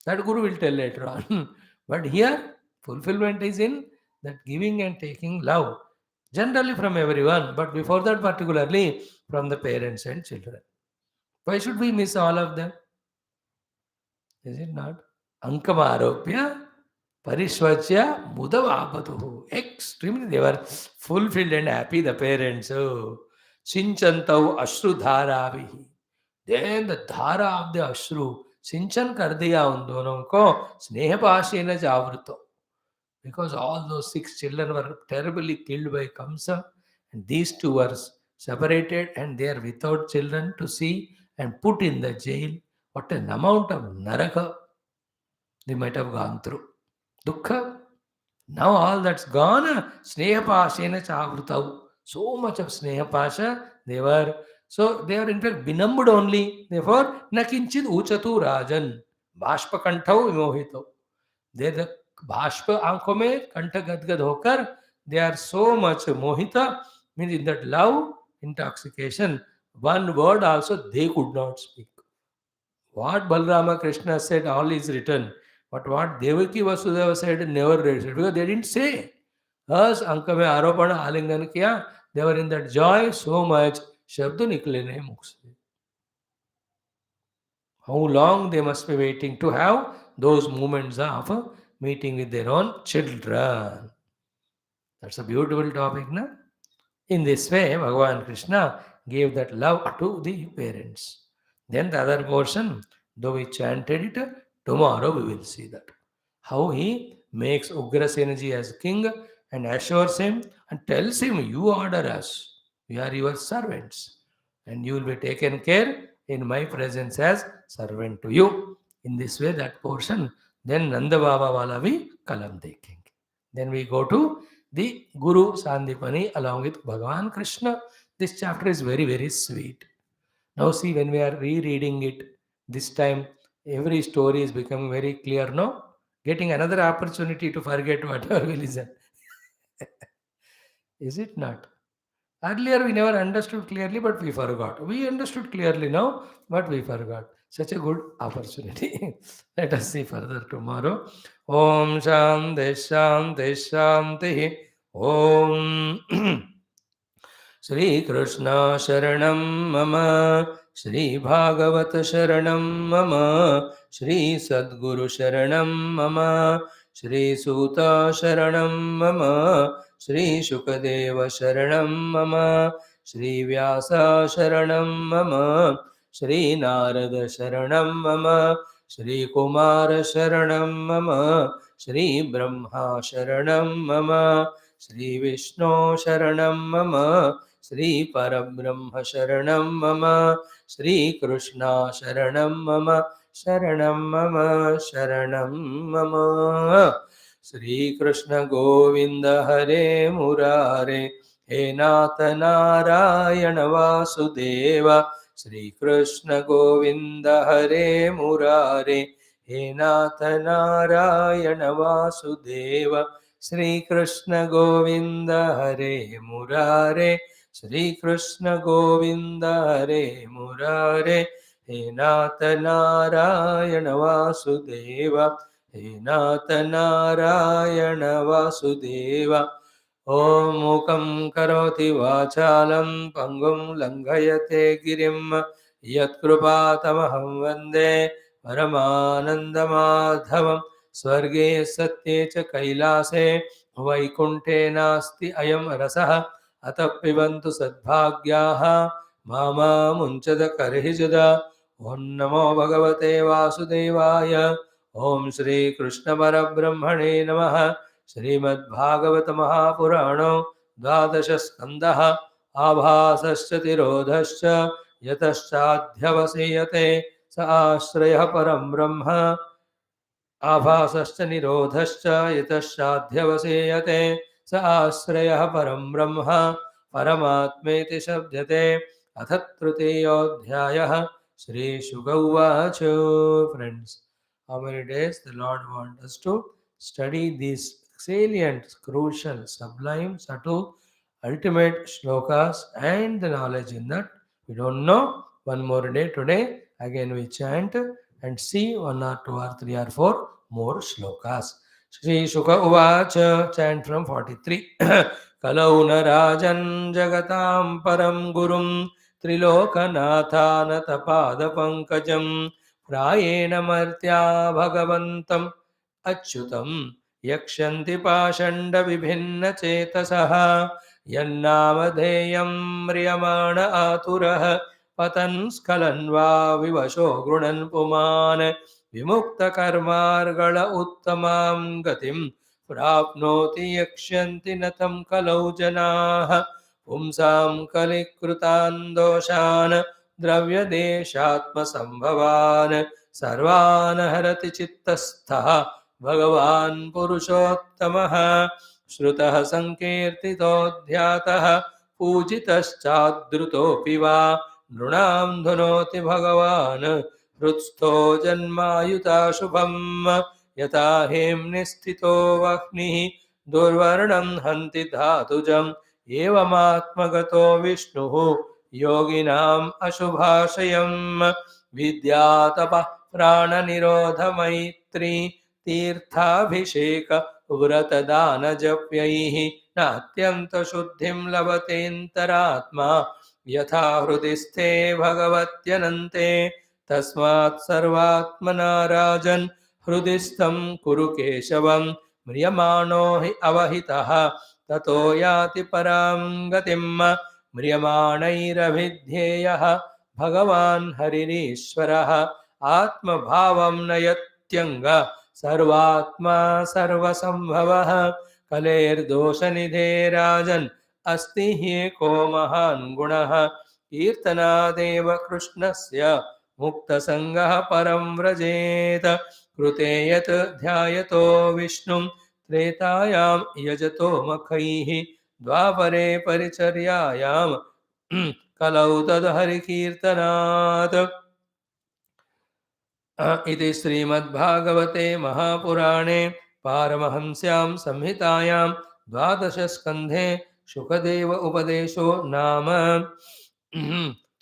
That Guru will tell later on. But here, fulfillment is in that giving and taking love, generally from everyone, but before that, particularly from the parents and children. Why should we miss all of them? Is it not? Ankamaropya Parishvachya Mudavapatuhu. Extremely, they were fulfilled and happy, the parents. Oh, Sinchantav Ashru Dharavihi. Then the Dhara of the Ashru, Sinchan kar diya un donon ko, Sneha Pashena Javruto. Because all those 6 children were terribly killed by Kamsa, and these two were separated, and they are without children to see and put in the jail. What an amount of naraka they might have gone through. Dukkha. Now all that's gone. Snehapashena chavrutav. So much of snehapasha they were. So they are in fact benumbed only. Therefore, nakinchid uchatu rajan. Bashpa kanthav vimohito. They the bashpa aankhon mein kantha gadgad hokar. They are so much mohita. Means in that love, intoxication. One word also they could not speak. What Balarama Krishna said, all is written. But what Devaki Vasudeva said, never read it. Because they didn't say. Us, Anka mein aropana alingan kiya. They were in that joy so much. Shabdu nikle nahi mukh se. How long they must be waiting to have those moments of meeting with their own children. That's a beautiful topic, na? In this way, Bhagavan Krishna gave that love to the parents. Then the other portion, though we chanted it, tomorrow we will see that. How he makes Ugrasenaji as king and assures him and tells him, you order us, we are your servants, and you will be taken care in my presence as servant to you. In this way, that portion, then Nanda Baba Wala vi kalam dekenge. Then we go to the Guru Sandipani along with Bhagavan Krishna. This chapter is very, very sweet. Now see, when we are rereading it, this time every story is becoming very clear, no? Getting another opportunity to forget whatever we listen. Is it not? Earlier we never understood clearly, but we forgot. We understood clearly now, but we forgot. Such a good opportunity. Let us see further tomorrow. Om Shanti Shanti Shanti. Om Shri Krishna Sharanam Mama, Shri Bhagavat Sharanam Mama, Shri Sadguru Sharanam Mama, Shri Suta Sharanam Mama, Shri Shukadeva Sharanam Mama, Shri Vyasa Sharanam Mama, Shri Narada Sharanam Mama, Shri Kumara Sharanam Mama, Shri Brahma Sharanam Mama, Shri Vishnu Sharanam Mama, Shri Parabrahma Sharanam Mama, Shri Krishna Sharanam Mama, Sharanam Mama, Sharanam Mama. Shri Krishna Govinda Hare Murare, He Nata Narayana Vasudeva. Shri Krishna Govinda Hare Murare, He Nata Narayana Vasudeva. Shri Krishna Govinda Hare Murare, Shri Krishna Govinda Hare Murare, He Nata Narayana Vasudeva, He Nata Narayana Vasudeva. Om Mukam Karoti Vachalam Pangum Langhayate Girim Yat Krupatamaham Vande Paramanandamadhavam. Swarge Satye Cha Kailase Vaikunte Nasti Ayam Rasaha Atapivantu Sadbhagyaha Mama Munchada Karhijada. Om Namo Bhagavate Vasudevaya. Om Shri Krishna Parabrahmane Namaha. Srimad Bhagavata Mahapurano Dvadasha Skandaha Abhasascha Tirodhascha Yataschadhyavasiyate Sa Ashraya Param Brahma आभासश्च निरोधश्च यतश्चाध्यवसेयते स आश्रयः परं ब्रह्म परमात्मेति शब्दते अथ तृतीयोऽध्यायः श्रीशुक उवाच. Friends, how many days the Lord wants us to study these salient, crucial, sublime, subtle, ultimate shlokas and the knowledge in that? We don't know. One more day today. Again we chant and see one or two or three or four more shlokas. Shri Shuka Uvacha, chant from 43. Kalauna Rajan Jagatam Param Gurum Trilokanathanatapada Pankajam Prayena Martya Bhagavantam Achyutam Yakshanti Pashanda Vibhinna Chetasah Yannamadheyam Mriyamana Aturaha Patan Skalanva Vivasho Grunan Puman Vimukta Karmargala Uttamam Gatim Prapnoti Yakshanti Natam Kalau Janaha Pumsam Kalikrutan Doshan Dravya Deshatma Sambhavan Sarvan Harati Chittastha Bhagavan Purushottamaha Shrutah Sankirtitodhyatah Pujitaschadrutopi va Nrunam Dhunoti Bhagavan Hrutstho Janmayuta Shubham Yata Hemnistito Vahnihi Durvarnam Hanti Dhatujam Evamatmagato Vishnuhu Yoginam Ashubhashayam Vidyatapa Prana Nirodha Maitri Tirthabhisheka Vratadana Japyaihi Natyanta Shuddhim Lavatenteratma Yatha Hrudisthe Bhagavatyanante Tasmat Sarvatmana Rajan Hrudistam Kuru Keshavam Mriyamano hi avahitaha Tato yati param gatim Mriyamanairavidhyeyaha Bhagavan Haririshwaraha Atma Bhavam Nayatyanga Sarvatma Sarvasambhavaha Kaler Doshanidhe Rajan Asti Eko Mahan Gunaha Kirtana Deva Krishnasya Mukta Sangaha Param Vrajeta Krute Yat Dhyayato Vishnum Tretayam Yajato Makhaihi Dvapare Paricharyayam Kalau Tad Hari Kirtanat इति श्रीमद्भागवते महापुराणे पारमहंस्यां संहितायां द्वादशस्कन्धे शुकदेव उपदेशो नाम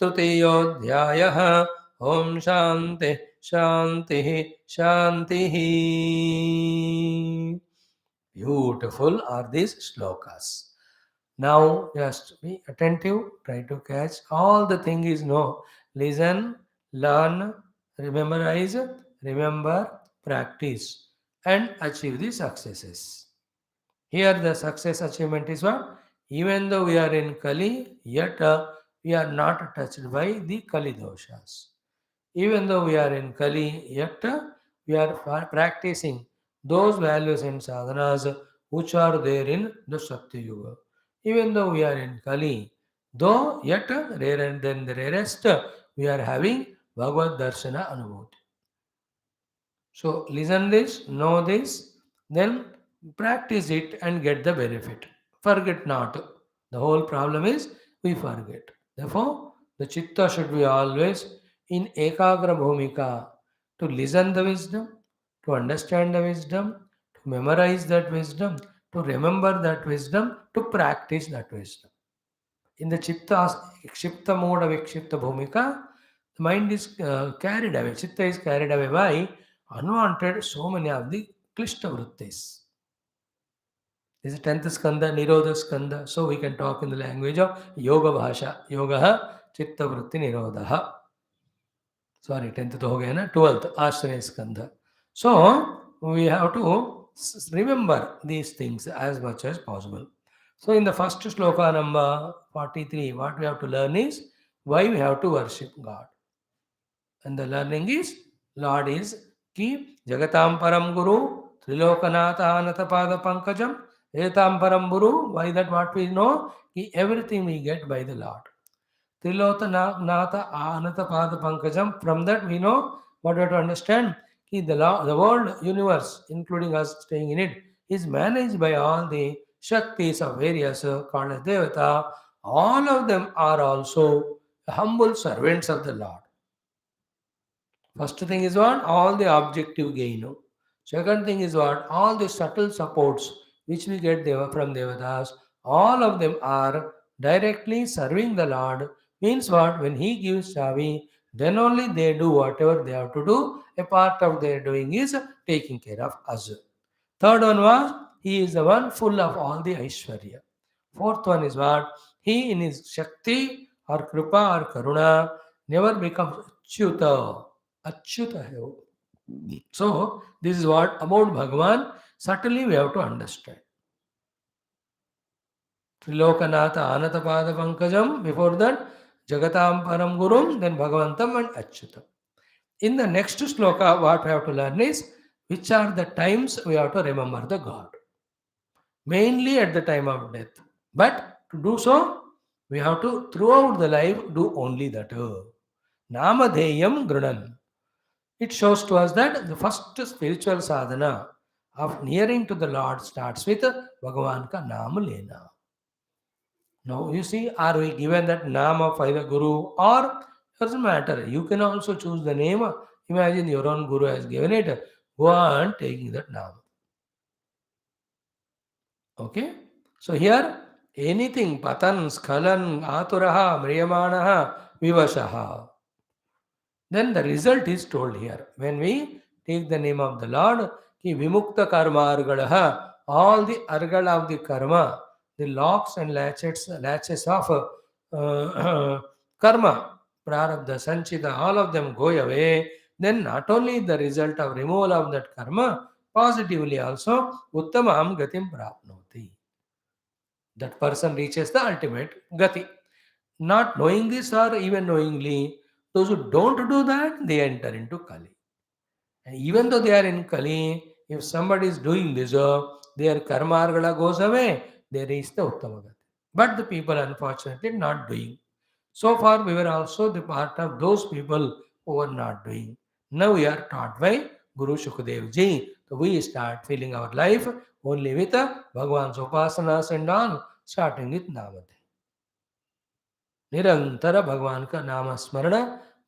तृतीयोऽध्यायः ॐ शान्तिः शान्तिः शान्तिः. Beautiful are these shlokas. Now just be attentive, try to catch all the thing is no. Listen, learn, memorize, remember, practice, and achieve the successes. Here the success achievement is what? Even though we are in Kali, yet we are not touched by the Kali doshas. Even though we are in Kali, yet we are practicing those values and sadhanas which are there in the Shakti Yuga. Even though we are in Kali, though yet rarer than the rarest, we are having Bhagavad Darshana Anubhuti. So listen this, know this, then practice it and get the benefit. Forget not. The whole problem is we forget. Therefore, the chitta should be always in ekagra bhumika to listen the wisdom, to understand the wisdom, to memorize that wisdom, to remember that wisdom, to practice that wisdom. In the chitta, ikshipta mode of ikshipta bhumika, the mind is carried away. Chitta is carried away by unwanted so many of the klishta vrittis. This is 10th skandha, nirodha skandha. So we can talk in the language of yoga bhasha. Yoga chitta vritti nirodha. Sorry, 10th to ho gaya na, 12th ashraya skandha. So we have to remember these things as much as possible. So in the first shloka number 43, what we have to learn is why we have to worship God. And the learning is, Lord is ki jagatam param guru trilokanatha anatapada pankajam etam param guru. Why that? What we know, ki everything we get by the Lord. Trilokanatha anatapada pankajam. From that we know what we have to understand, ki the world, universe, including us staying in it, is managed by all the Shaktis of various called as Devata. All of them are also humble servants of the Lord. First thing is what? All the objective gain. Second thing is what? All the subtle supports which we get from Devatas, all of them are directly serving the Lord. Means what? When He gives Chavi, Then only they do whatever they have to do. A part of their doing is taking care of us. Third one was, he is the one full of all the Aishwarya. Fourth one is what? He in his Shakti or Kripa or Karuna never becomes Achyuta. Achyuta hai wo. So, this is what about Bhagavan. Certainly we have to understand. Trilokanatha Anatapada Pankajam, before that, Jagatam Param Gurum, then Bhagavantam and Achyutam. In the next sloka, what we have to learn is which are the times we have to remember the God. Mainly at the time of death. But to do so, we have to, throughout the life, do only that. Namadheyam Grunan. It shows to us that the first spiritual sadhana of nearing to the Lord starts with Bhagavan ka Naam Lena. Now you see, are we given that Nama by the Guru, or doesn't matter? You can also choose the name. Imagine your own Guru has given it. Go on taking that Nama. Okay? So here, anything, Patan, Skalan, Aturaha, Mriyamanaha, Vivashaha. Then the result is told here. When we take the name of the Lord, ki Vimukta Karma Argalaha, all the Argala of the Karma, the locks and latches of Karma, Prarabdha, Sanchita, all of them go away. Then not only the result of removal of that Karma, positively also, Uttamam Gatim Prapnoti. That person reaches the ultimate Gati. Not knowing this or even knowingly, those who don't do that, they enter into Kali. And even though they are in Kali, if somebody is doing this, their karma argala goes away, they reach the Uttamagati. But the people, unfortunately, not doing. So far, we were also the part of those people who were not doing. Now we are taught by Guru Shukadev Ji. So we start filling our life only with Bhagavan's upasanas and all, starting with Namadhi. निरंतर भगवान का नाम स्मरण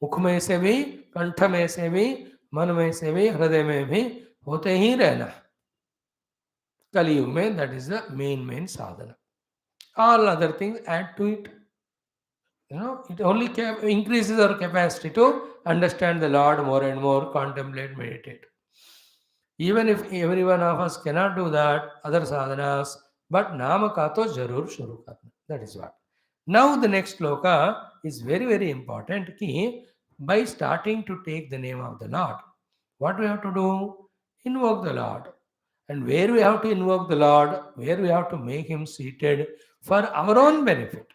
मुख में से भी, कंठ में से भी, मन में से भी, हृदय में भी होते ही रहना. कलयुग में that is the main sadhana. All other things add to it. It only increases our capacity to understand the Lord more and more, contemplate, meditate. Even if every one of us cannot do that, other sadhanas, but nama ka to jarur shuru karna. That is what. Now the next sloka is very important. Ki by starting to take the name of the Lord, what we have to do? Invoke the Lord. And where we have to invoke the Lord, where we have to make him seated for our own benefit.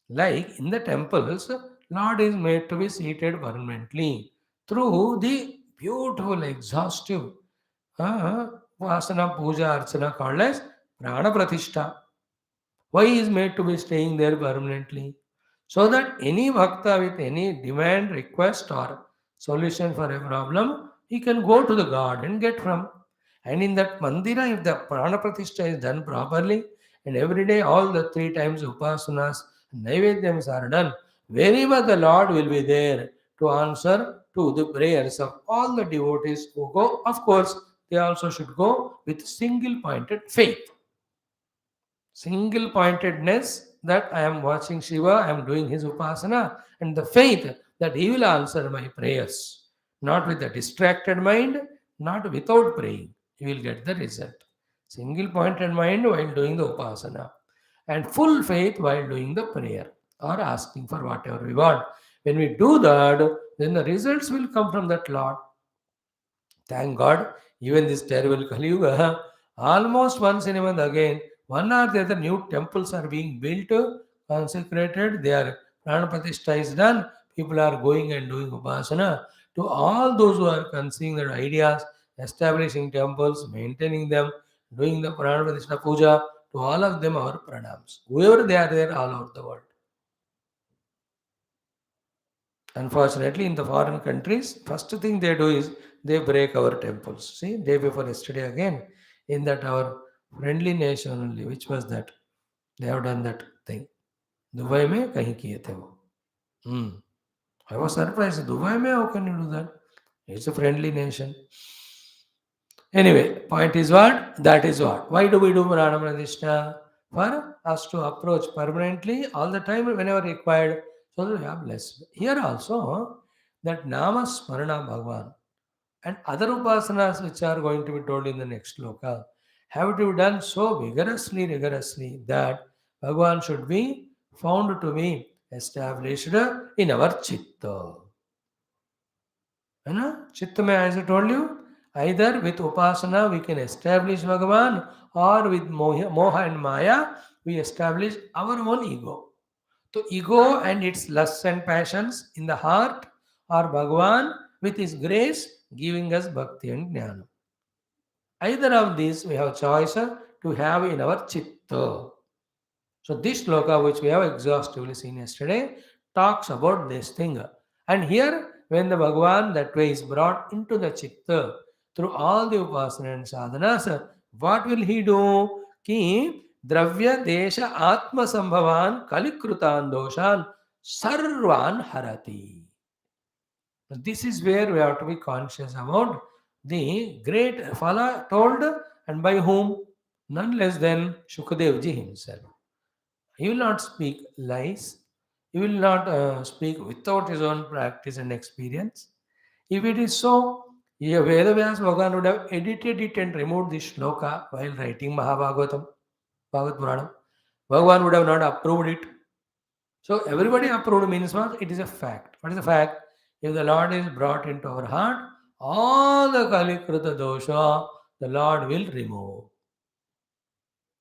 Like in the temples, Lord is made to be seated permanently through the beautiful, exhaustive Vasana Puja Archana called as Prana Pratishtha. Why he is made to be staying there permanently? So that any bhakta with any demand, request or solution for a problem, he can go to the God and get from. And in that mandira, if the Prana Pratishtha is done properly, and every day all the 3 times upasanas, naivedyams are done, wherever the Lord will be there to answer to the prayers of all the devotees who go. Of course, they also should go with single-pointed faith. Single pointedness that I am watching Shiva, I am doing his upasana, and the faith that he will answer my prayers. Not with a distracted mind, not without praying. You will get the result. Single pointed mind while doing the upasana, and full faith while doing the prayer or asking for whatever we want. When we do that, then the results will come from that Lord. Thank God, even this terrible Kaliyuga, almost once in a month again, one or the other new temples are being built, consecrated, their Prana Pratishtha is done, people are going and doing upasana. To all those who are conceiving their ideas, establishing temples, maintaining them, doing the Prana Pratishtha Puja, to all of them our pranams. Whoever they are there all over the world. Unfortunately, in the foreign countries, first thing they do is they break our temples. See, day before yesterday again, in that our friendly nation only, which was that? They have done that thing. Dubai में कहीं किए थे वो. I was surprised. Dubai में how can you do that? It's a friendly nation. Anyway, point is what? That is what. Why do we do Puranam Pradishna? For us to approach permanently all the time whenever required, so that we are blessed. Here also, that Nama Smarana Bhagavan and other upasanas which are going to be told in the next sloka have to be done so rigorously that Bhagavan should be found to be established in our chitta. Chitta mein, as I told you, either with upasana we can establish Bhagavan, or with moha and maya we establish our own ego. So ego and its lusts and passions in the heart, or Bhagavan with his grace giving us bhakti and jnana. Either of these we have choice to have in our chitta. So this sloka which we have exhaustively seen yesterday talks about this thing. And here when the Bhagavan that way is brought into the chitta through all the upasana and sadhanas, what will he do? Ki dravya desha atma sambhavan kalikrutan doshan sarvan harati. This is where we have to be conscious about the great Phala told, and by whom? None less than Shukadevji himself. He will not speak lies. He will not speak without his own practice and experience. If it is so, yeah, Vedavyas Bhagavan would have edited it and removed this shloka while writing Mahabhagavatam, Bhagavat Puranam. Bhagavan would have not approved it. So everybody approved means what? It is a fact. What is the fact? If the Lord is brought into our heart, all the Kalikrita dosha, the Lord will remove.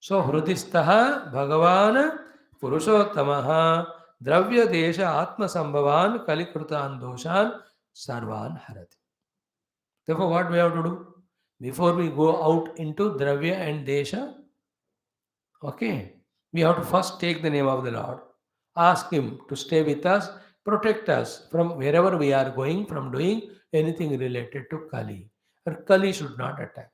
So Hrudistaha Bhagavan Purushottamaha Dravya Desha Atma Sambhavan Kalikrutan Doshan Sarvan Harati. Therefore, what we have to do? Before we go out into Dravya and Desha, okay, we have to first take the name of the Lord. Ask Him to stay with us, protect us from wherever we are going from doing anything related to Kali. Or Kali should not attack.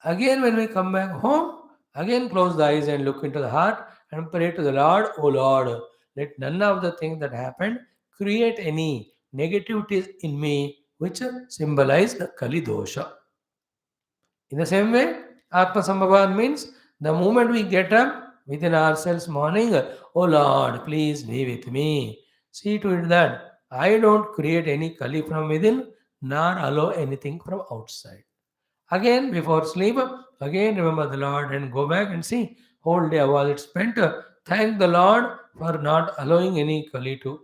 Again, when we come back home, again close the eyes and look into the heart and pray to the Lord, O Lord, let none of the things that happened create any negativities in me which symbolize the Kali dosha. In the same way, Atma Sambhavan means the moment we get up within ourselves morning, oh Lord, please be with me. See to it that I don't create any Kali from within nor allow anything from outside. Again, before sleep, again remember the Lord and go back and see whole day was it spent. Thank the Lord for not allowing any Kali to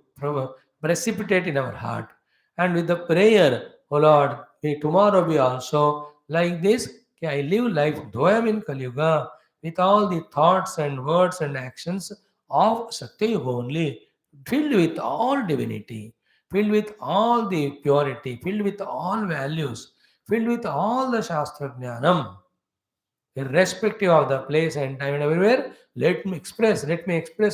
precipitate in our heart. And with the prayer, oh Lord, may tomorrow be also like this. I live life, though I am in Kaliyuga, with all the thoughts and words and actions of Satyayuga only, filled with all divinity, filled with all the purity, filled with all values, filled with all the Shastra Jnanam, irrespective of the place and time and everywhere. Let me express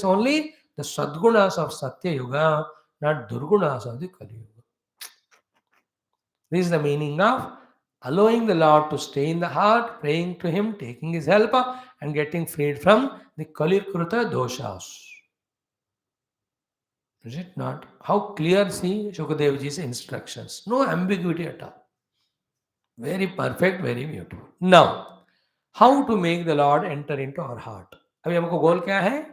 only the Sadgunas of Satya Yuga, not Durgunas of the Kali Yuga. This is the meaning of allowing the Lord to stay in the heart, praying to Him, taking His help, and getting freed from the Kalikruta doshas. Is it not? How clear see Shukadevji's instructions. No ambiguity at all. Very perfect, very beautiful. Now, how to make the Lord enter into our heart? अभी हमको गोल क्या है?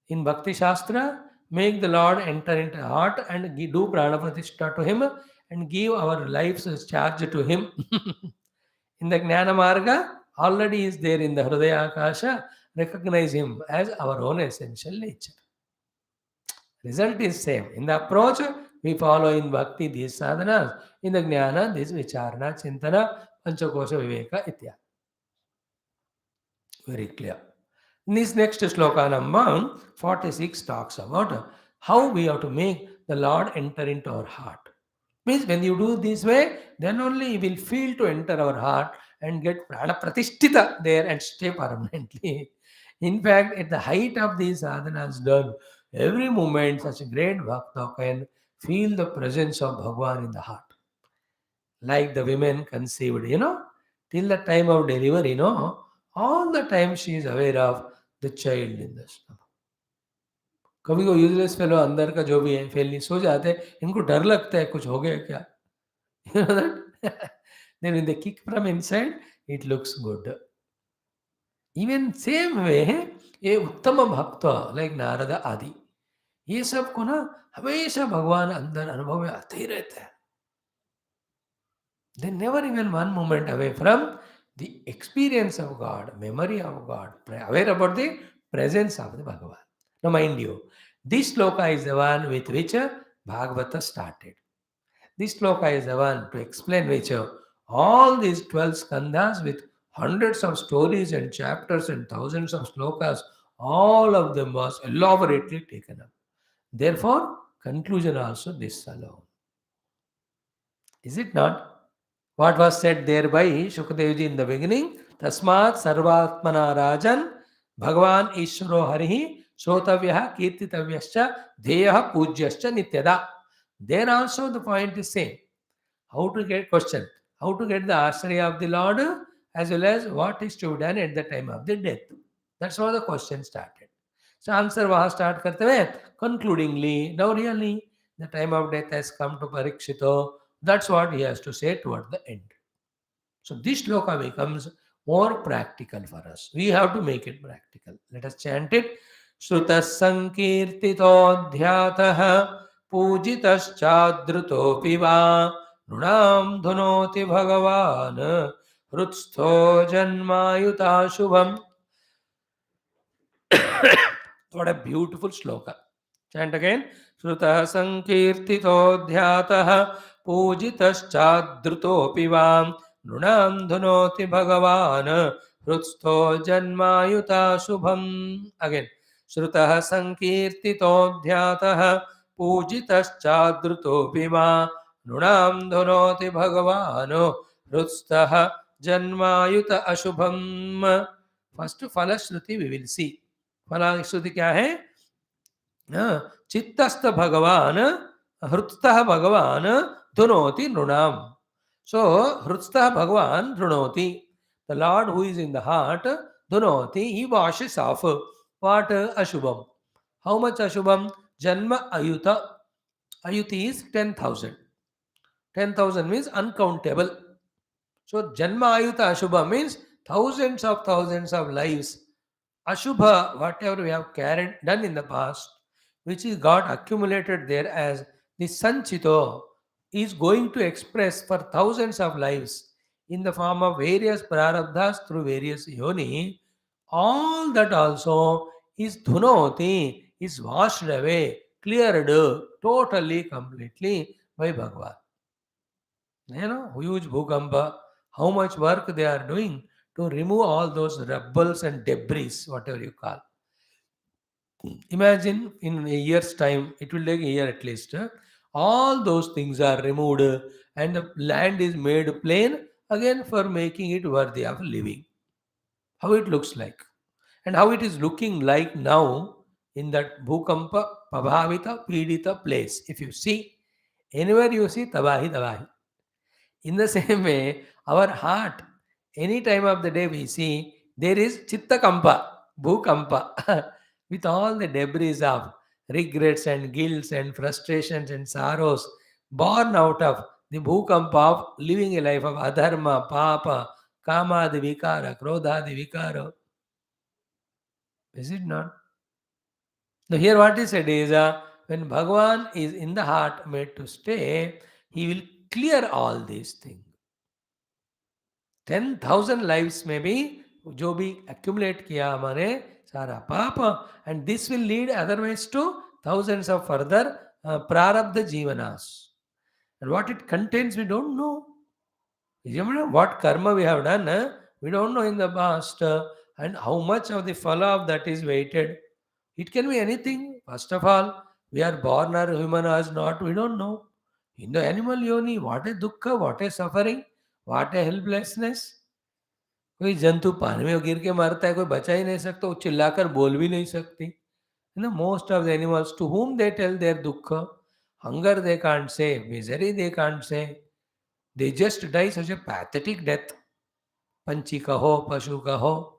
In Bhakti Shastra, make the Lord enter into our heart and do prana pratishtha to Him and give our lives as charge to Him. In the Jnana Marga, already is there in the Hridaya Akasha, recognize Him as our own essential nature. Result is same. In the approach, we follow in Bhakti these sadhanas, in the Jnana, this Vicharana, Chintana, Panchakosha Viveka, Itya. Very clear. This next sloka number 46 talks about how we have to make the Lord enter into our heart. Means when you do this way, then only you will feel to enter our heart and get prana pratishtita there and stay permanently. In fact, at the height of these sadhanas done, every moment such a great bhakta can feel the presence of Bhagavan in the heart. Like the women conceived, till the time of delivery, all the time she is aware of the child in the stomach. कभी को useless fellow अंदर का जो भी है फैली सो जाते हैं, इनको डर लगता है कुछ हो गया क्या. You know that? Then when they kick from inside, it looks good. Even same way, a Uttama Bhakta like Narada Adi, ये सब को ना हमेशा भगवान अंदर अनुभव में आते ही रहते हैं. They never even one moment away from the experience of God, memory of God, aware about the presence of the Bhagavan. Now, mind you, this sloka is the one with which Bhagavata started. This sloka is the one to explain which all these 12 skandhas with hundreds of stories and chapters and thousands of slokas, all of them was elaborately taken up. Therefore, conclusion also this alone. Is it not? What was said there by Shukadevji in the beginning? Tasmat sarvatmana rajan Bhagavan Ishvaro Harihi Sotavyaha Kirtitavyascha Dheyaha Pujyascha Nityada. There also the point is same. How to get question? How to get the Ashraya of the Lord as well as what is to be done at the time of the death. That's how the question started. So answer was start karte हुए concludingly. Now really the time of death has come to Parikshito. That's what he has to say toward the end. So this shloka becomes more practical for us. We have to make it practical. Let us chant it. Shrutas sankirtito dhyatah पूजितश्चादृतोऽपि वा नृणां धुनोति भगवान् हृत्स्थो जन्मायुता शुभम्. What a beautiful shloka. Chant again. Shrutah sankirtito dhyatah पूजितश्चादृतोऽपि वा नृणां धुनोति भगवान् हृत्स्थो जन्मायुता शुभम्. Again. श्रुतः संकीर्तितो ध्यातः पूजितश्चादृतोऽपि वा नृणां धुनोति भगवान् हृत्स्थः जन्मायुत अशुभम्. First फलश्रुति we will see. फलश्रुति क्या है? चित्तस्थ भगवान हृत्स्थः भगवान धुनोति नृणाम. So हृत्स्थः भगवान धुनोति. The Lord who is in the heart, dhunoti, he washes off. What? Ashubham. How much Ashubham? Janma Ayuta. Ayuti is 10,000. 10,000 means uncountable. So Janma Ayuta Ashubha means thousands of lives. Ashubha, whatever we have carried, done in the past, which is got accumulated there as the Sanchito, is going to express for thousands of lives in the form of various prarabdhas through various yoni. All that also is dhunoti, is washed away, cleared totally, completely by Bhagavan. Huge bhukampa, how much work they are doing to remove all those rubbles and debris, whatever you call. Imagine in a year's time, it will take a year at least. All those things are removed and the land is made plain again for making it worthy of living. How it looks like and how it is looking like now in that Bhukampa, Pabhavita, Pidita place. If you see, anywhere you see Tabahi, Tabahi. In the same way, our heart, any time of the day we see, there is Chitta Kampa, Bhukampa, with all the debris of regrets and guilts and frustrations and sorrows born out of the Bhukampa of living a life of adharma, papa, kamadi vikara, krodhadi vikara. Is it not? Now here what is said is, when Bhagavan is in the heart made to stay, he will clear all these things. 10,000 lives में भी जो भी accumulate किया हमारे सारा पाप, and this will lead otherwise to thousands of further prarabdha jivanas. And what it contains we don't know. Remember what karma we have done, we don't know in the past, and how much of the phala of that is weighted. It can be anything. First of all, we are born or human or not, we don't know. In the animal yoni, what a dukkha, what a suffering, what a helplessness. कोई जंतु पानी में गिर के मरता है, कोई बचा ही नहीं सकता, वो चिल्लाकर बोल भी नहीं सकती. Most of the animals to whom they tell their dukkha, hunger they can't say, misery they can't say. They just die such a pathetic death. Panchi kaho, pashu kaho.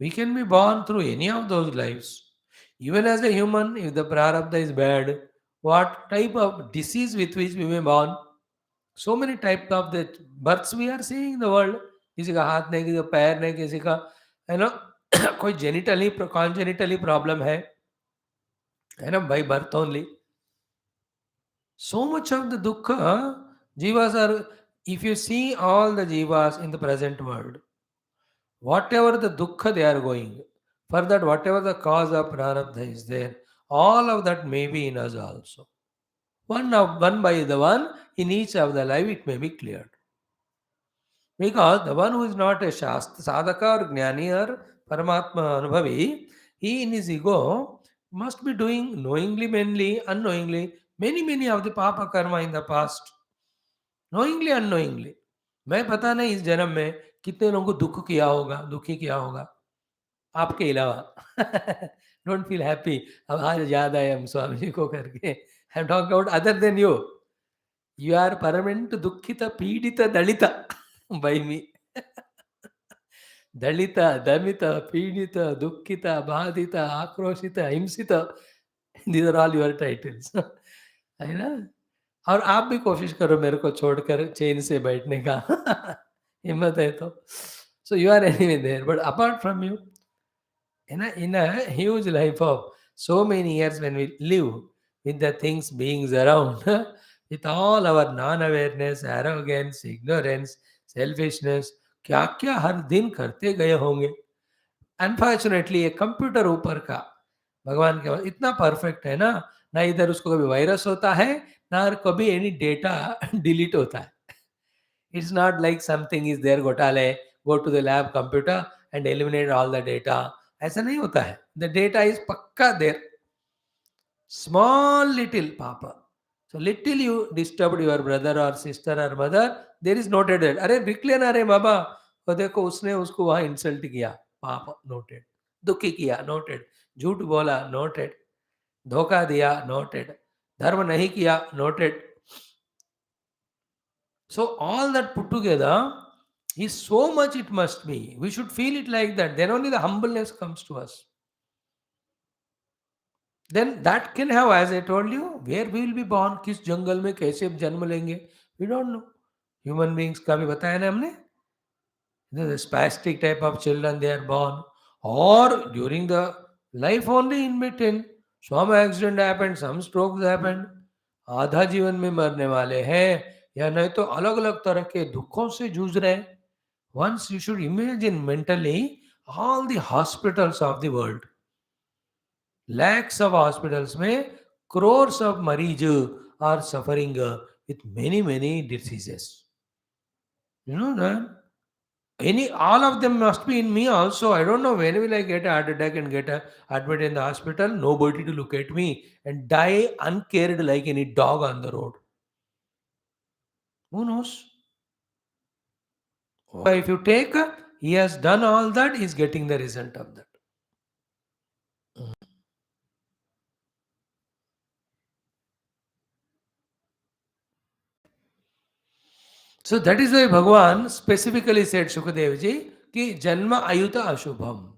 We can be born through any of those lives. Even as a human, if the prarabdha is bad, what type of disease with which we may born? So many types of the births we are seeing in the world. किसी का हाथ नहीं, किसी का पैर नहीं, किसी का कोई जेनिटली कॉन्जेनिटली प्रॉब्लम है. by birth only. So much of the dukkha, jivas are, if you see all the jivas in the present world, whatever the dukkha they are going, for that whatever the cause of prarabdha is there, all of that may be in us also. One by the one, in each of the life it may be cleared. Because the one who is not a sadhaka or jnani or paramatma anubhavi, he in his ego must be doing knowingly, mainly, unknowingly, many of the papa karma in the past. Knowingly, unknowingly. मैं पता नहीं इस जन्म में कितने लोगों को दुख किया होगा, दुखी किया होगा, आपके अलावा. डोंट फील हैप्पी, अब आज याद आए हम स्वामी जी को करके. I am talking about other than you. You are permanent dukkita pidita dalita by me. Dalita, damita, pidita, dukkita, badita, akroshita, himsita. These are all your titles. है ना? और आप भी कोशिश करो मेरे को छोड़कर चैन से बैठने का. हिम्मत है तो. So you are anyway there. But apart from you, in a huge life of so many years when we live with the things, beings around, with all our non-awareness, arrogance, ignorance, selfishness, क्या क्या हर दिन करते गए होंगे. Unfortunately एक computer ऊपर का भगवान के पास इतना परफेक्ट है ना, ना इधर उसको कभी वायरस होता है, ना कभी एनी डेटा डिलीट होता है. It's not like something is there घोटाले, go to the lab computer and eliminate all the data. ऐसा नहीं होता है. The data is पक्का there. Small little papa. So little you disturbed your brother or sister or mother, there is noted that. अरे विकलन अरे बाबा, वो देखो उसने उसको वहाँ इंसल्ट किया, पाप नोटेड. दुखी किया नोटेड, झूठ बोला नोटेड, धोखा दिया नोटेड, धर्म नहीं किया noted. So all that put together is so much it must be. We should feel it like that. Then only the humbleness comes to us. Then that can have, as I told you, where we will be born, किस जंगल में कैसे जन्म लेंगे, we don't know. Human beings का भी बताया ना हमने. The spastic type of children they are born, or during the life only in between, some accident happened, some strokes happened. आधा जीवन में मरने वाले हैं, या नहीं तो अलग अलग तरह के दुखों से जूझ रहे हैं. Once you should imagine mentally all the hospitals of the world. Lakhs of hospitals में crores of मरीज are suffering with many diseases. You know that? All of them must be in me also. I don't know when will I get a heart attack and get admitted in the hospital. Nobody to look at me and die uncared like any dog on the road. Who knows? If you take, he has done all that, he is getting the result of that. So that is why Bhagavan specifically said, Shukadevji, ki janma ayuta ashubham.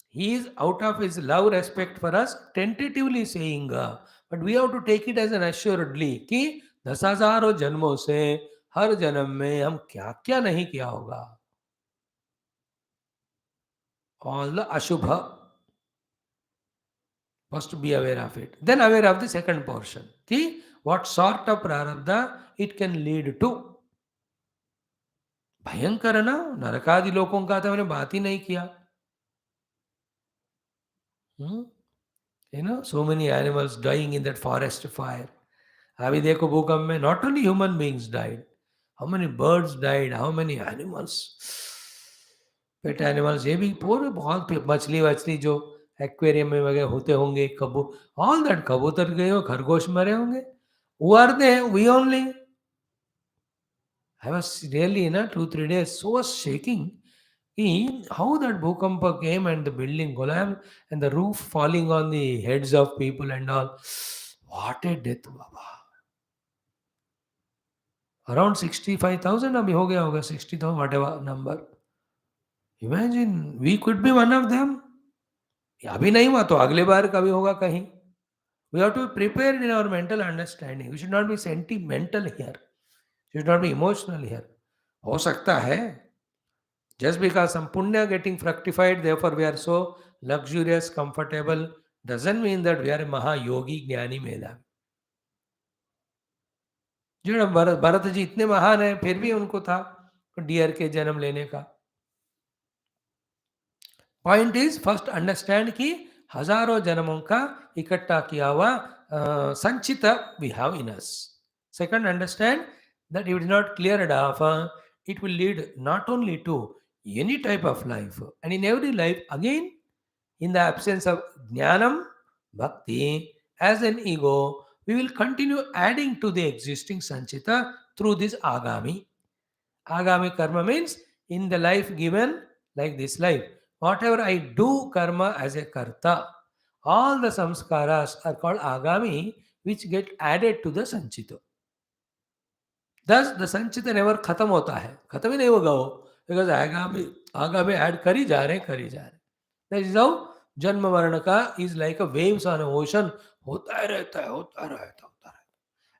He is out of his love, respect for us, tentatively saying, but we have to take it as an assuredly कि 10,000 जन्मों से हर जन्म में हम क्या क्या नहीं किया होगा. All the ashubha, must be aware of it. Then aware of the second portion. कि what sort of prarabdha it can lead to. भयंकर है ना, नरकादि लोकों का तो मैंने बात ही नहीं किया. So many animals dying in that forest fire. अभी देखो भूकंप में not only human beings died, how many birds died, how many animals, pet animals, ये भी पूरे बहुत मछली वछली जो एक्वेरियम में वगैरह होते होंगे, all that कबूतर गए हो, खरगोश मरे होंगे. Who are they? We only. I was really 2-3 days so shaking. How that bhukampa came and the building collapsed and the roof falling on the heads of people and all. What a death, Baba. Around 65,000 अभी हो गया होगा, 60,000 whatever number. Imagine we could be one of them. अभी नहीं हुआ तो अगले बार कभी होगा कहीं. We have to be prepared in our mental understanding. We should not be sentimental here. We should not be emotional here. हो सकता है. Just because some punya getting fructified, therefore we are so luxurious, comfortable, Doesn't mean that we are a Mahayogi, Jnani, Medhavi. जो भरत जी इतने महान है फिर भी उनको था डियर के जन्म लेने का. पॉइंट इज फर्स्ट अंडरस्टैंड कि हजारों जन्मों का इकट्ठा किया हुआ संचित we have in us. Second understand that if it is not cleared off, it will lead not only to any type of life, and in every life, again, in the absence of jnanam, bhakti, as an ego, we will continue adding to the existing sanchita through this agami. Agami karma means in the life given, like this life, whatever I do karma as a karta, all the samskaras are called agami, which get added to the sanchita. Thus, the संचित never खत्म होता है, खत्म ही नहीं होगा वो, because आगामी add करी जा रहे. दैट इज हाउ जन्म मरण का is like a waves on ocean, होता रहता है.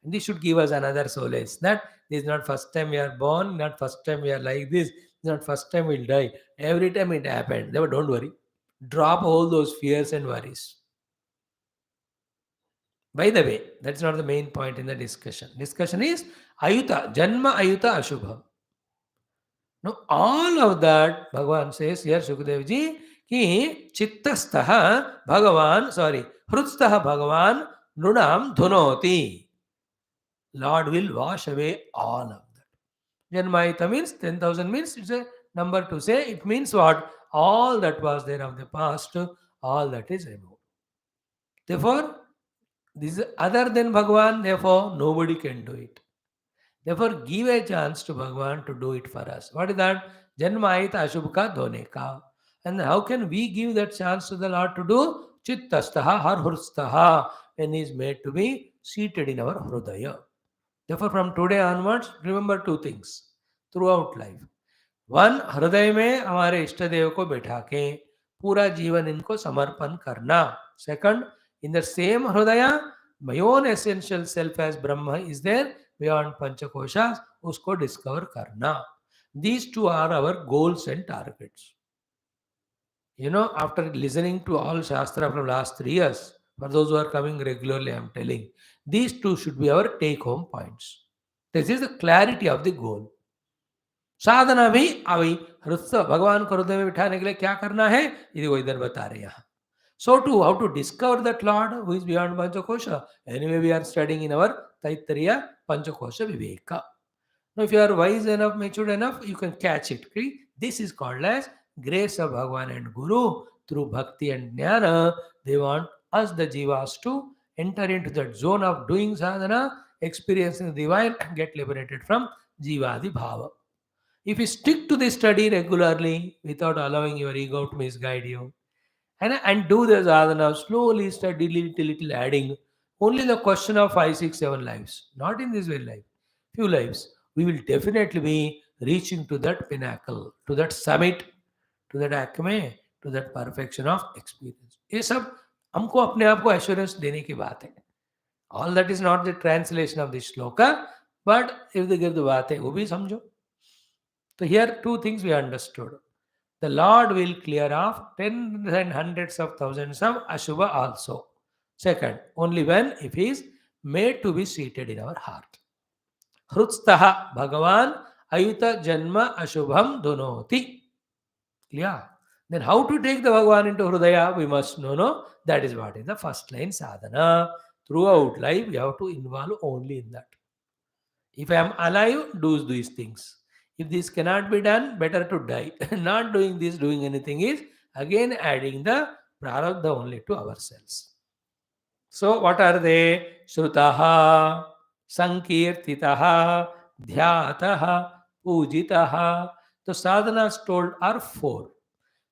And this should give us another solace that this is not first time we are born, not first time we are like this, not first time we'll die. Every time it happened. Never, don't worry. Drop all those fears and worries. By the way, that's not the main point in the discussion. Discussion is Ayuta, Janma Ayuta Ashubha. Now, all of that, Bhagavan says here, Shukadev ji, ki chittastaha hrutstaha Bhagavan nunam dhunoti. Lord will wash away all of that. Janmayita means 10,000 means it's a number to say. It means what? All that was there of the past, all that is removed. Therefore, this is other than Bhagavan, therefore nobody can do it. Therefore, give a chance to Bhagavan to do it for us. What is that? Janmayita Ashubka Doneka. And how can we give that chance to the Lord to do? Chittastaha har hurstaha, when he is made to be seated in our Hrudaya. Therefore, from today onwards, remember two things throughout life. One, हृदय में हमारे इष्ट देव को बैठा के पूरा जीवन इनको समर्पण करना. Second, in the same hridaya, my own essential self as Brahma is there beyond Panchakoshas, usko discover karna. These two are our goals and targets. You know, after listening to all Shastra from last 3 years, for those who are coming regularly, I am telling, these two should be our take-home points. This is the clarity of the goal. साधना भी अभी भगवान को हृदय में बिठाने के लिए क्या करना है, यदि वो इधर बता रहे यहाँ. So too, how to discover that Lord who is beyond Panchakosha? Anyway, we are studying in our Taittiriya Panchakosha Viveka. Now, if you are wise enough, matured enough, you can catch it. Okay? This is called as grace of Bhagavan and Guru through Bhakti and Jnana. They want us, the Jivas, to enter into that zone of doing sadhana, experiencing the divine, and get liberated from Jivadi Bhava. If you stick to this study regularly without allowing your ego to misguide you, and do the sadhana slowly, steadily, little adding, only the question of 5, 6, 7 lives, not in this very life, few lives, we will definitely be reaching to that pinnacle, to that summit, to that acme, to that perfection of experience. ये सब हमको अपने आप को assurance देने की बात है. All that is not the translation of this shloka, but if they give the बात है वो भी समझो. So here two things we understood. The Lord will clear off tens and hundreds of thousands of Ashubha also. Second, only when if he is made to be seated in our heart. Hrutstaha Bhagavan Ayuta Janma Ashubham Donoti. Clear? Then how to take the Bhagavan into Hrudaya? We must know. No? That is what is the first line sadhana. Throughout life, we have to involve only in that. If I am alive, do these things. If this cannot be done, better to die. Not doing this, doing anything is again adding the prarabdha only to ourselves. So what are they? Shrutaha, Sankirtitaha, Dhyataha, Pujitaha. The sadhanas told are 4.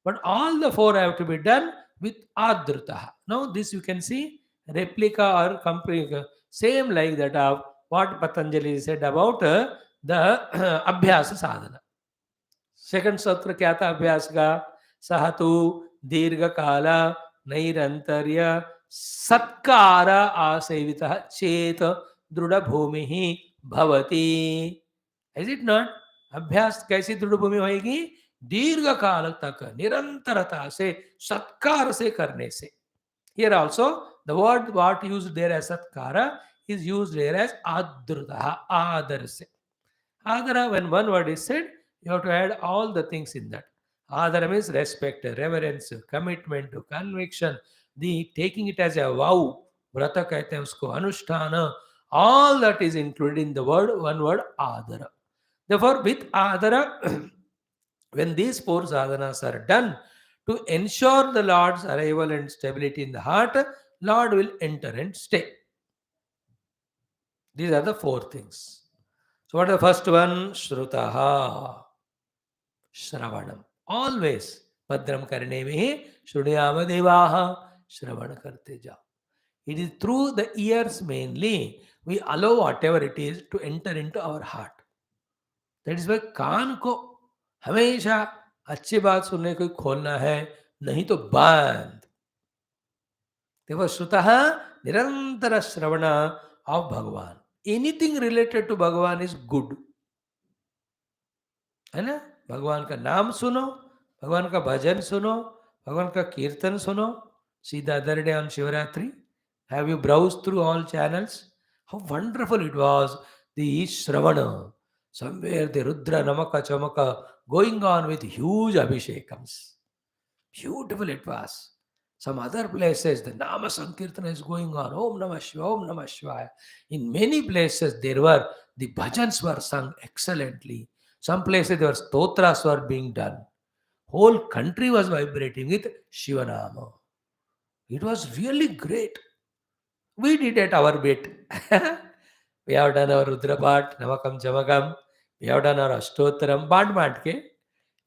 But all the 4 have to be done with Adrutaha. Now this you can see replica or same like that of what Patanjali said about the Abhyasa sadhana. Second sutra kya tha Abhyas ka? Sahatu dirgha kala nairantarya satkara asevita chet druda bhumihi bhavati. Is it not? अभ्यास कैसी दृढ़ भूमि होगी? दीर्घ काल तक निरंतरता से सत्कार से करने से. Here also, the word what used there as satkara is used here as adruta, adarse. Adara, when one word is said, you have to add all the things in that. Adara means respect, reverence, commitment, conviction, the taking it as a vow, vrata कहते हैं उसको, अनुष्ठान, all that is included in the word, one word adara. Therefore, with adara, when these four sadhanas are done, to ensure the Lord's arrival and stability in the heart, Lord will enter and stay. These are the four things. So what is the first one? Shrutaha. Shravanam. Always. Padram karnevihi shruniyama devaha. Shravan karte ja. It is through the ears mainly we allow whatever it is to enter into our heart. That is why कान को हमेशा अच्छी बात सुनने को खोलना है, नहीं तो बंद. देखो श्रुतः निरंतर श्रवण of भगवान. Anything related to भगवान is good. है ना? भगवान का नाम सुनो, भगवान का भजन सुनो, भगवान का कीर्तन सुनो. See the other day on Shivaratri, have you browsed through all channels? How wonderful it was. The Shravana, somewhere the Rudra Namaka Chamaka going on with huge abhishekams. Beautiful it was. Some other places, the Nama Sankirtana is going on. Om Namah Shivaya, Om Namah Shivaya. In many places, the bhajans were sung excellently. Some places, there were stotras were being done. Whole country was vibrating with Shivanama. It was really great. We did it our bit. We have done our Rudrapat, Namakam Chamakam. We have done our Ashtotaram, Bandmatke.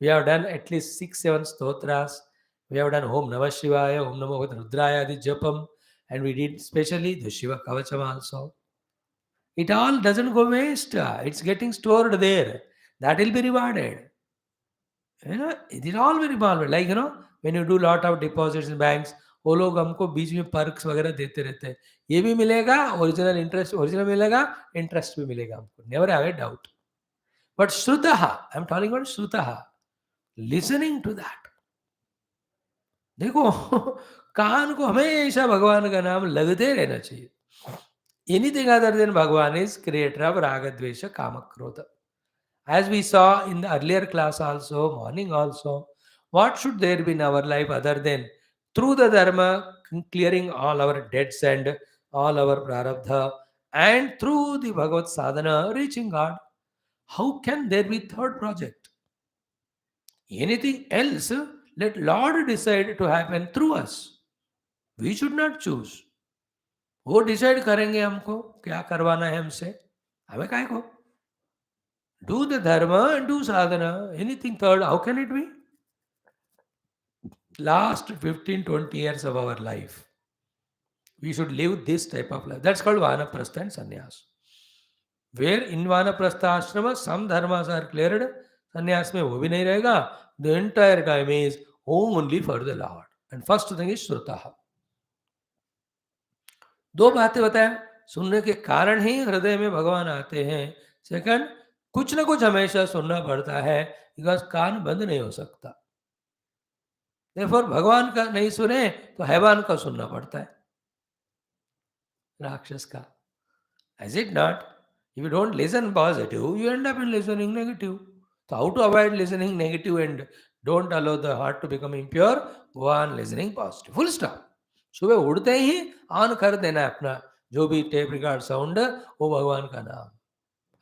We have done at least 6-7 stotras. We have done Om Namah Shivaya, Om Namo Rudraya Adi Japam, and we did especially the Shiva Kavacham also. It all doesn't go waste. It's getting stored there. That will be rewarded. It is all very rewarded. Like, when you do lot of deposits in banks, वो लोग हमको बीच में perks वगैरह देते रहते हैं. ये भी मिलेगा, ओरिजिनल इंटरेस्ट ओरिजिनल मिलेगा, इंटरेस्ट भी मिलेगा हमको. Never have a doubt. But श्रुतः, आई एम टॉकिंग अबाउट श्रुतः, लिसनिंग टू दैट. देखो कान को हमेशा भगवान का नाम लगते रहना चाहिए. एनीथिंग अदर देन भगवान इज क्रिएटर ऑफ राग द्वेष काम क्रोध. As we saw in the earlier class also, morning also, what should there be in our life other than through the dharma clearing all our debts and all our prarabdha, and through the Bhagavad sadhana reaching God? How can there be third project? Anything else, let Lord decide to happen through us. We should not choose. वो decide करेंगे हमको क्या करवाना है हमसे, हमें काय को. Do the dharma and do sadhana. Anything third, how can it be? Last 15-20 years of our life, we should live this type of life. That's called Vanaprastha and Sannyas. Where in Vanaprastha ashrama, some dharmas are cleared, Sannyas mein wo bhi nahi rahega. The entire time is only for the Lord. And first thing is Shrutaha. दो बातें बताया. सुनने के कारण ही हृदय में भगवान आते हैं. सेकंड, कुछ ना कुछ हमेशा सुनना पड़ता है, बिकॉज कान बंद नहीं हो सकता. Therefore, भगवान का नहीं सुने तो हैवान का सुनना पड़ता है, राक्षस का. Is it not? If you don't listen positive, you end up in listening negative. So how to avoid listening negative and don't allow the heart to become impure? Go on listening positive. Full stop. सुबह उठते ही on कर देना है अपना जो भी tape record sound, वो भगवान का नाम.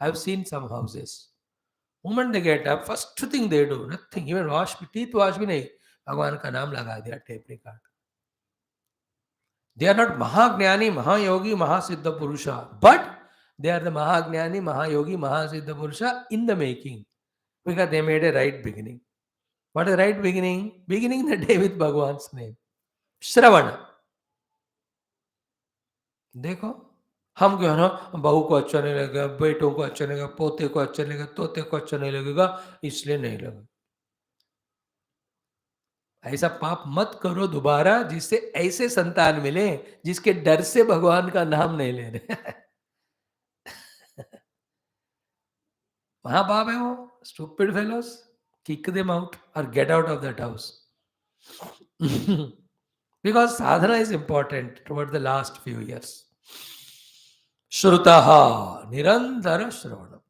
I have seen some houses, moment they get up, first thing they do, nothing, even teeth wash भी नहीं, भगवान का नाम लगा दिया tape record. They are not Mahagnani, Mahayogi, Mahasiddha Purusha, but they are the Mahagnani, Mahayogi, Mahasiddha Purusha in the making, because they made a right beginning. What is right beginning? Beginning the day with Bhagwan's name. Shravana. देखो हम क्यों ना बहू को अच्छा नहीं लगेगा, बेटों को अच्छा नहीं लगेगा, पोते को अच्छा नहीं लगेगा, तोते को अच्छा नहीं लगेगा, इसलिए नहीं लगा. ऐसा पाप मत करो दोबारा, जिससे ऐसे संतान मिले जिसके डर से भगवान का नाम नहीं ले रहे. महापाप है वो. Stupid fellows, kick them out और get out of that house. Because sadhana is important toward the last few years. Shrutaha, Nirandara Shravanam.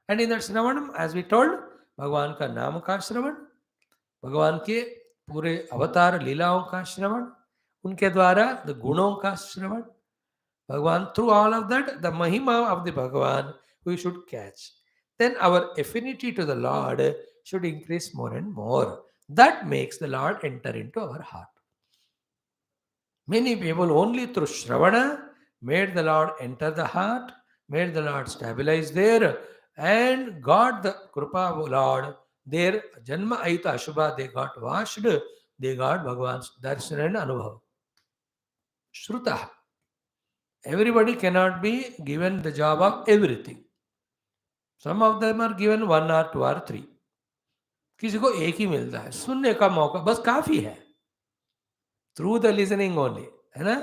And in that Shravanam, as we told, भगवान का नाम का श्रवण, भगवान के पूरे अवतार लीलाओं का श्रवण, उनके द्वारा द गुणों का श्रवण, भगवान, through all of that, the mahima of the Bhagavan we should catch. Then our affinity to the Lord should increase more and more. That makes the Lord enter into our heart. Many people only through Shravana made the Lord enter the heart, made the Lord stabilize there, and got the Krupa of Lord. Their Janma Aita Ashubha, they got washed, they got Bhagavan's Darshan and Anubhav. Shruta. Everybody cannot be given the job of everything. Some of them are given 1 or 2 or 3. किसी को एक ही मिलता है, सुनने का मौका बस काफी है. थ्रू द लिसनिंग ओनली, है ना.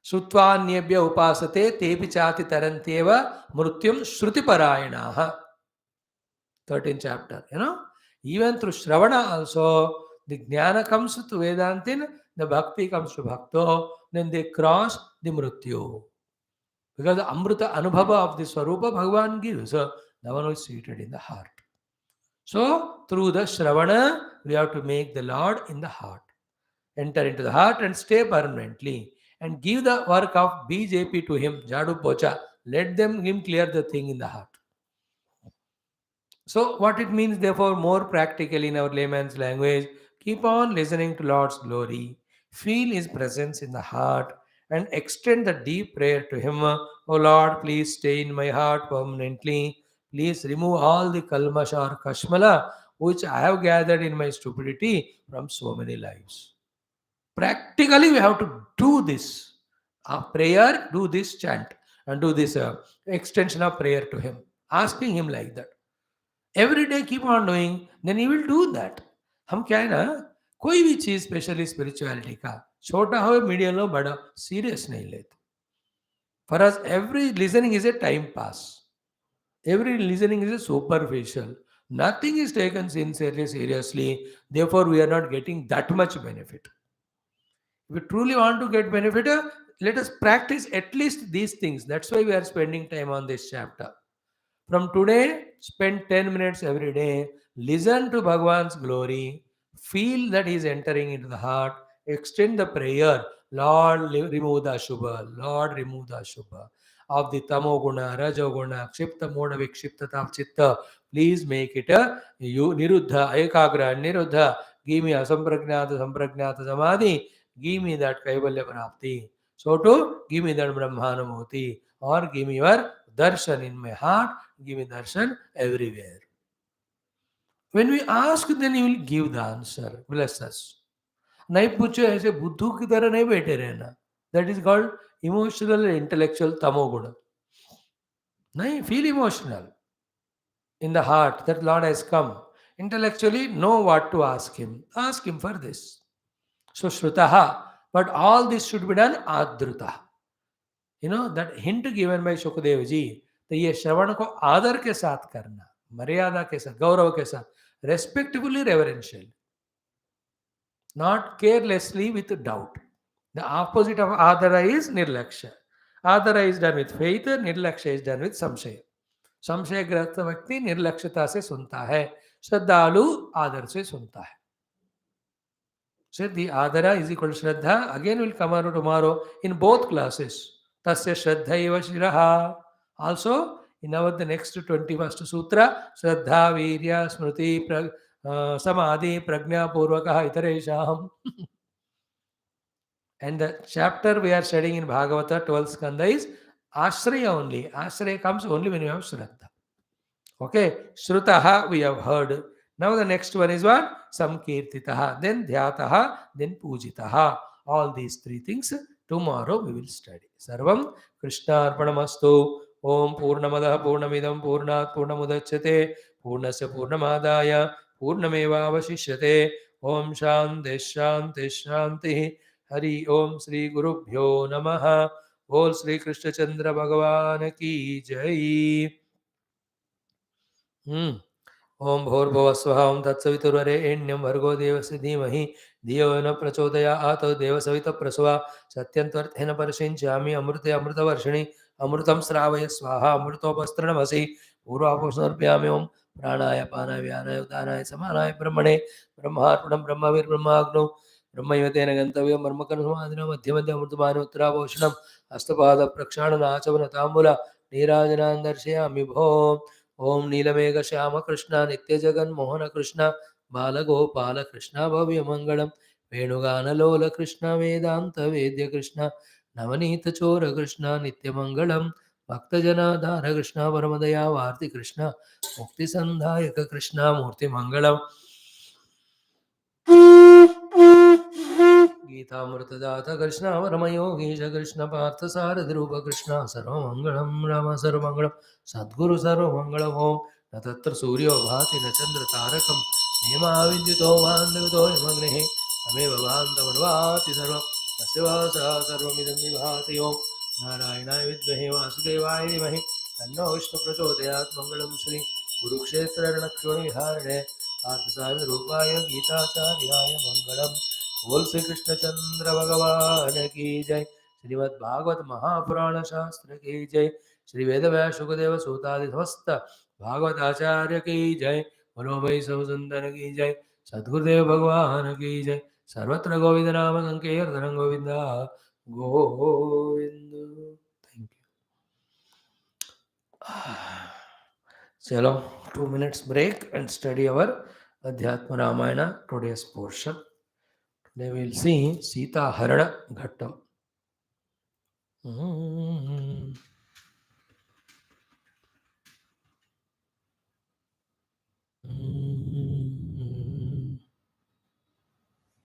श्रुत्वान्येभ्य उपासते तेपि चाति तरन्त्येव मृत्युम श्रुतिपरायणाः. 13th chapter, even through Shravana also, the Jnana comes to Vedantin, the Bhakti comes to Bhakto, then they cross the Mrityu. Because the Amrita Anubhava of the Swarupa Bhagavan gives, that one is seated in the heart. So, through the Shravana, we have to make the Lord in the heart. Enter into the heart and stay permanently. And give the work of BJP to him, Jadu Pocha. Let him clear the thing in the heart. So, what it means, therefore, more practically in our layman's language, keep on listening to Lord's glory, feel His presence in the heart, and extend the deep prayer to Him. Oh Lord, please stay in my heart permanently. Please remove all the kalmasha or kashmala which I have gathered in my stupidity from so many lives. Practically, we have to do this. Prayer, do this chant, and do this extension of prayer to Him, asking Him like that. Every day keep on doing, then he will do that. हम क्या है ना, कोई भी चीज specially spirituality का छोटा हो मीडियम हो बड़ा सीरियस नहीं लेते. For us every listening is a time pass, every listening is a superficial, nothing is taken sincerely seriously, therefore we are not getting that much benefit. If we truly want to get benefit, let us practice at least these things. That's why we are spending time on this chapter. From today, spend 10 minutes every day. Listen to Bhagavan's glory. Feel that He is entering into the heart. Extend the prayer. Lord, remove the Ashubha. Lord, remove the Ashubha. Of the Tamoguna, Rajoguna, Kshipta Moda Vikshipta Chitta. Please make it a Niruddha, Ekagra, Niruddha. Give me a Sampragnata Samadhi. Give me that Kaivalya Prapti. So to give me that Brahmanamurti. Or give me your darshan in my heart. Give me darshan everywhere. When we ask, then He will give the answer. Bless us. नहीं पूछो ऐसे बुद्धू की तरह नहीं बैठे रहना. That is called emotional and intellectual tamoguna. नहीं, feel emotional in the heart that Lord has come. Intellectually, know what to ask Him. Ask Him for this. So Shrutaha. But all this should be done adruta. That hint given by Shukadev ji, तो ये श्रवण को आदर के साथ करना, मर्यादा के साथ, गौरव के साथ, respectfully, reverentially, not carelessly with doubt. The opposite of adara is nirlaksha. Adara is done with faith, nirlaksha is done with samshaya. संशय ग्रस्त व्यक्ति निर्लक्ष्यता से सुनता है, श्रद्धालु आदर से सुनता है. So the adara is equal to shraddha. Again will come out tomorrow in both classes. Tasya shraddhaiva shiraha. Also, in the next 21st sutra, Shraddha, Virya, Smriti, Samadhi, Prajna, Purvakaha, Itareshaham. And the chapter we are studying in Bhagavata, 12th skandha is Ashraya only. Ashraya comes only when you have Shraddha. Okay, Shrutaha we have heard. Now the next one is what? Samkirtitaha, then Dhyataha, then Pujitaha. All these three things tomorrow we will study. Sarvam Krishna Arpanamastu. Om Purnamadaha Purnamidam Purnat Purnamudachyate Purnasya Purnamadaya Purnameva Vashishyate. Om Shanti Shanti Shanti. Hari Om Sri Guru Bhyo Namaha. Bol Sri Krishna Chandra Bhagavan Ki Jai. ओम भूर्भुवः स्वः ओम तत्सवितुर्वरेण्यं भर्गो देवस्य धीमहि धियो न प्रचोदयात् देवसवितप्रसवा सत्यन्त्वर्थेन परिषिञ्चामि अमृते अमृतवर्षिणि अमृतं श्रावय स्वाहा अमृतोपस्तरणमसि पूर्वापोषणर्पयामि ओं प्राणाय पानाय व्यानाय उदानाय समानाय ब्रह्मणे ब्रह्मार्पणं ब्रह्मविर्ब्रह्माग्नौ ब्रह्मैवतेन गन्तव्यं ब्रह्मकर्मसमाधिनो मध्ये मध्ये अमृतपान उत्तरापोषणम् हस्तपादप्रक्षालनाचमनताम्बूल नीराजनान् दर्शयामि भो ॐ नीलमेघश्यामकृष्ण नित्यजगन्मोहनकृष्ण बालगोपालकृष्ण भव्यमङ्गलं वेणुगानलोलकृष्ण वेदान्तवेद्यकृष्ण नवनीतचोरकृष्ण नित्यमङ्गलं भक्तजनाधारकृष्ण परमदयावार्तिकृष्ण मुक्तिसन्धायककृष्ण मूर्तिमङ्गलम् गीतामृतदात कृष्ण परमयोगीश कृष्ण पार्थ सारथिरूप कृष्ण सर्वमङ्गलं राम सर्वमङ्गलं सद्गुरु सर्वमङ्गलम् ॐ न तत्र सूर्यो भाति न चन्द्रतारकं हेमा विद्युतो वान्दवितो यमग्निः तमेव भान्तमनुभाति सर्वं तस्य वासः सर्वमिदं विभाति ॐ नारायणाय विद्महे वासुदेवाय धीमहि तन्नो विष्णुप्रचोदयात् मङ्गलं श्री कुरुक्षेत्ररणक्षोणिहारिणे पार्थसारथिरूपाय गीताचार्याय मङ्गलम्। बोल श्री कृष्ण चंद्र भगवान की जय। श्रीमद् भागवत महापुराण शास्त्र की जय। श्री वेद व्यास शुकदेव सूतादि समस्त भागवत आचार्य की जय। बोलो भाई सब सुंदर की जय। सद्गुरुदेव भगवान की जय। सर्वत्र गोविंद नाम संकीर्तन गोविंदा गोविंद। Thank you. चलो 2 minutes break and study our Adhyatma Ramayana today's portion. They will see Sita Harana Ghattam.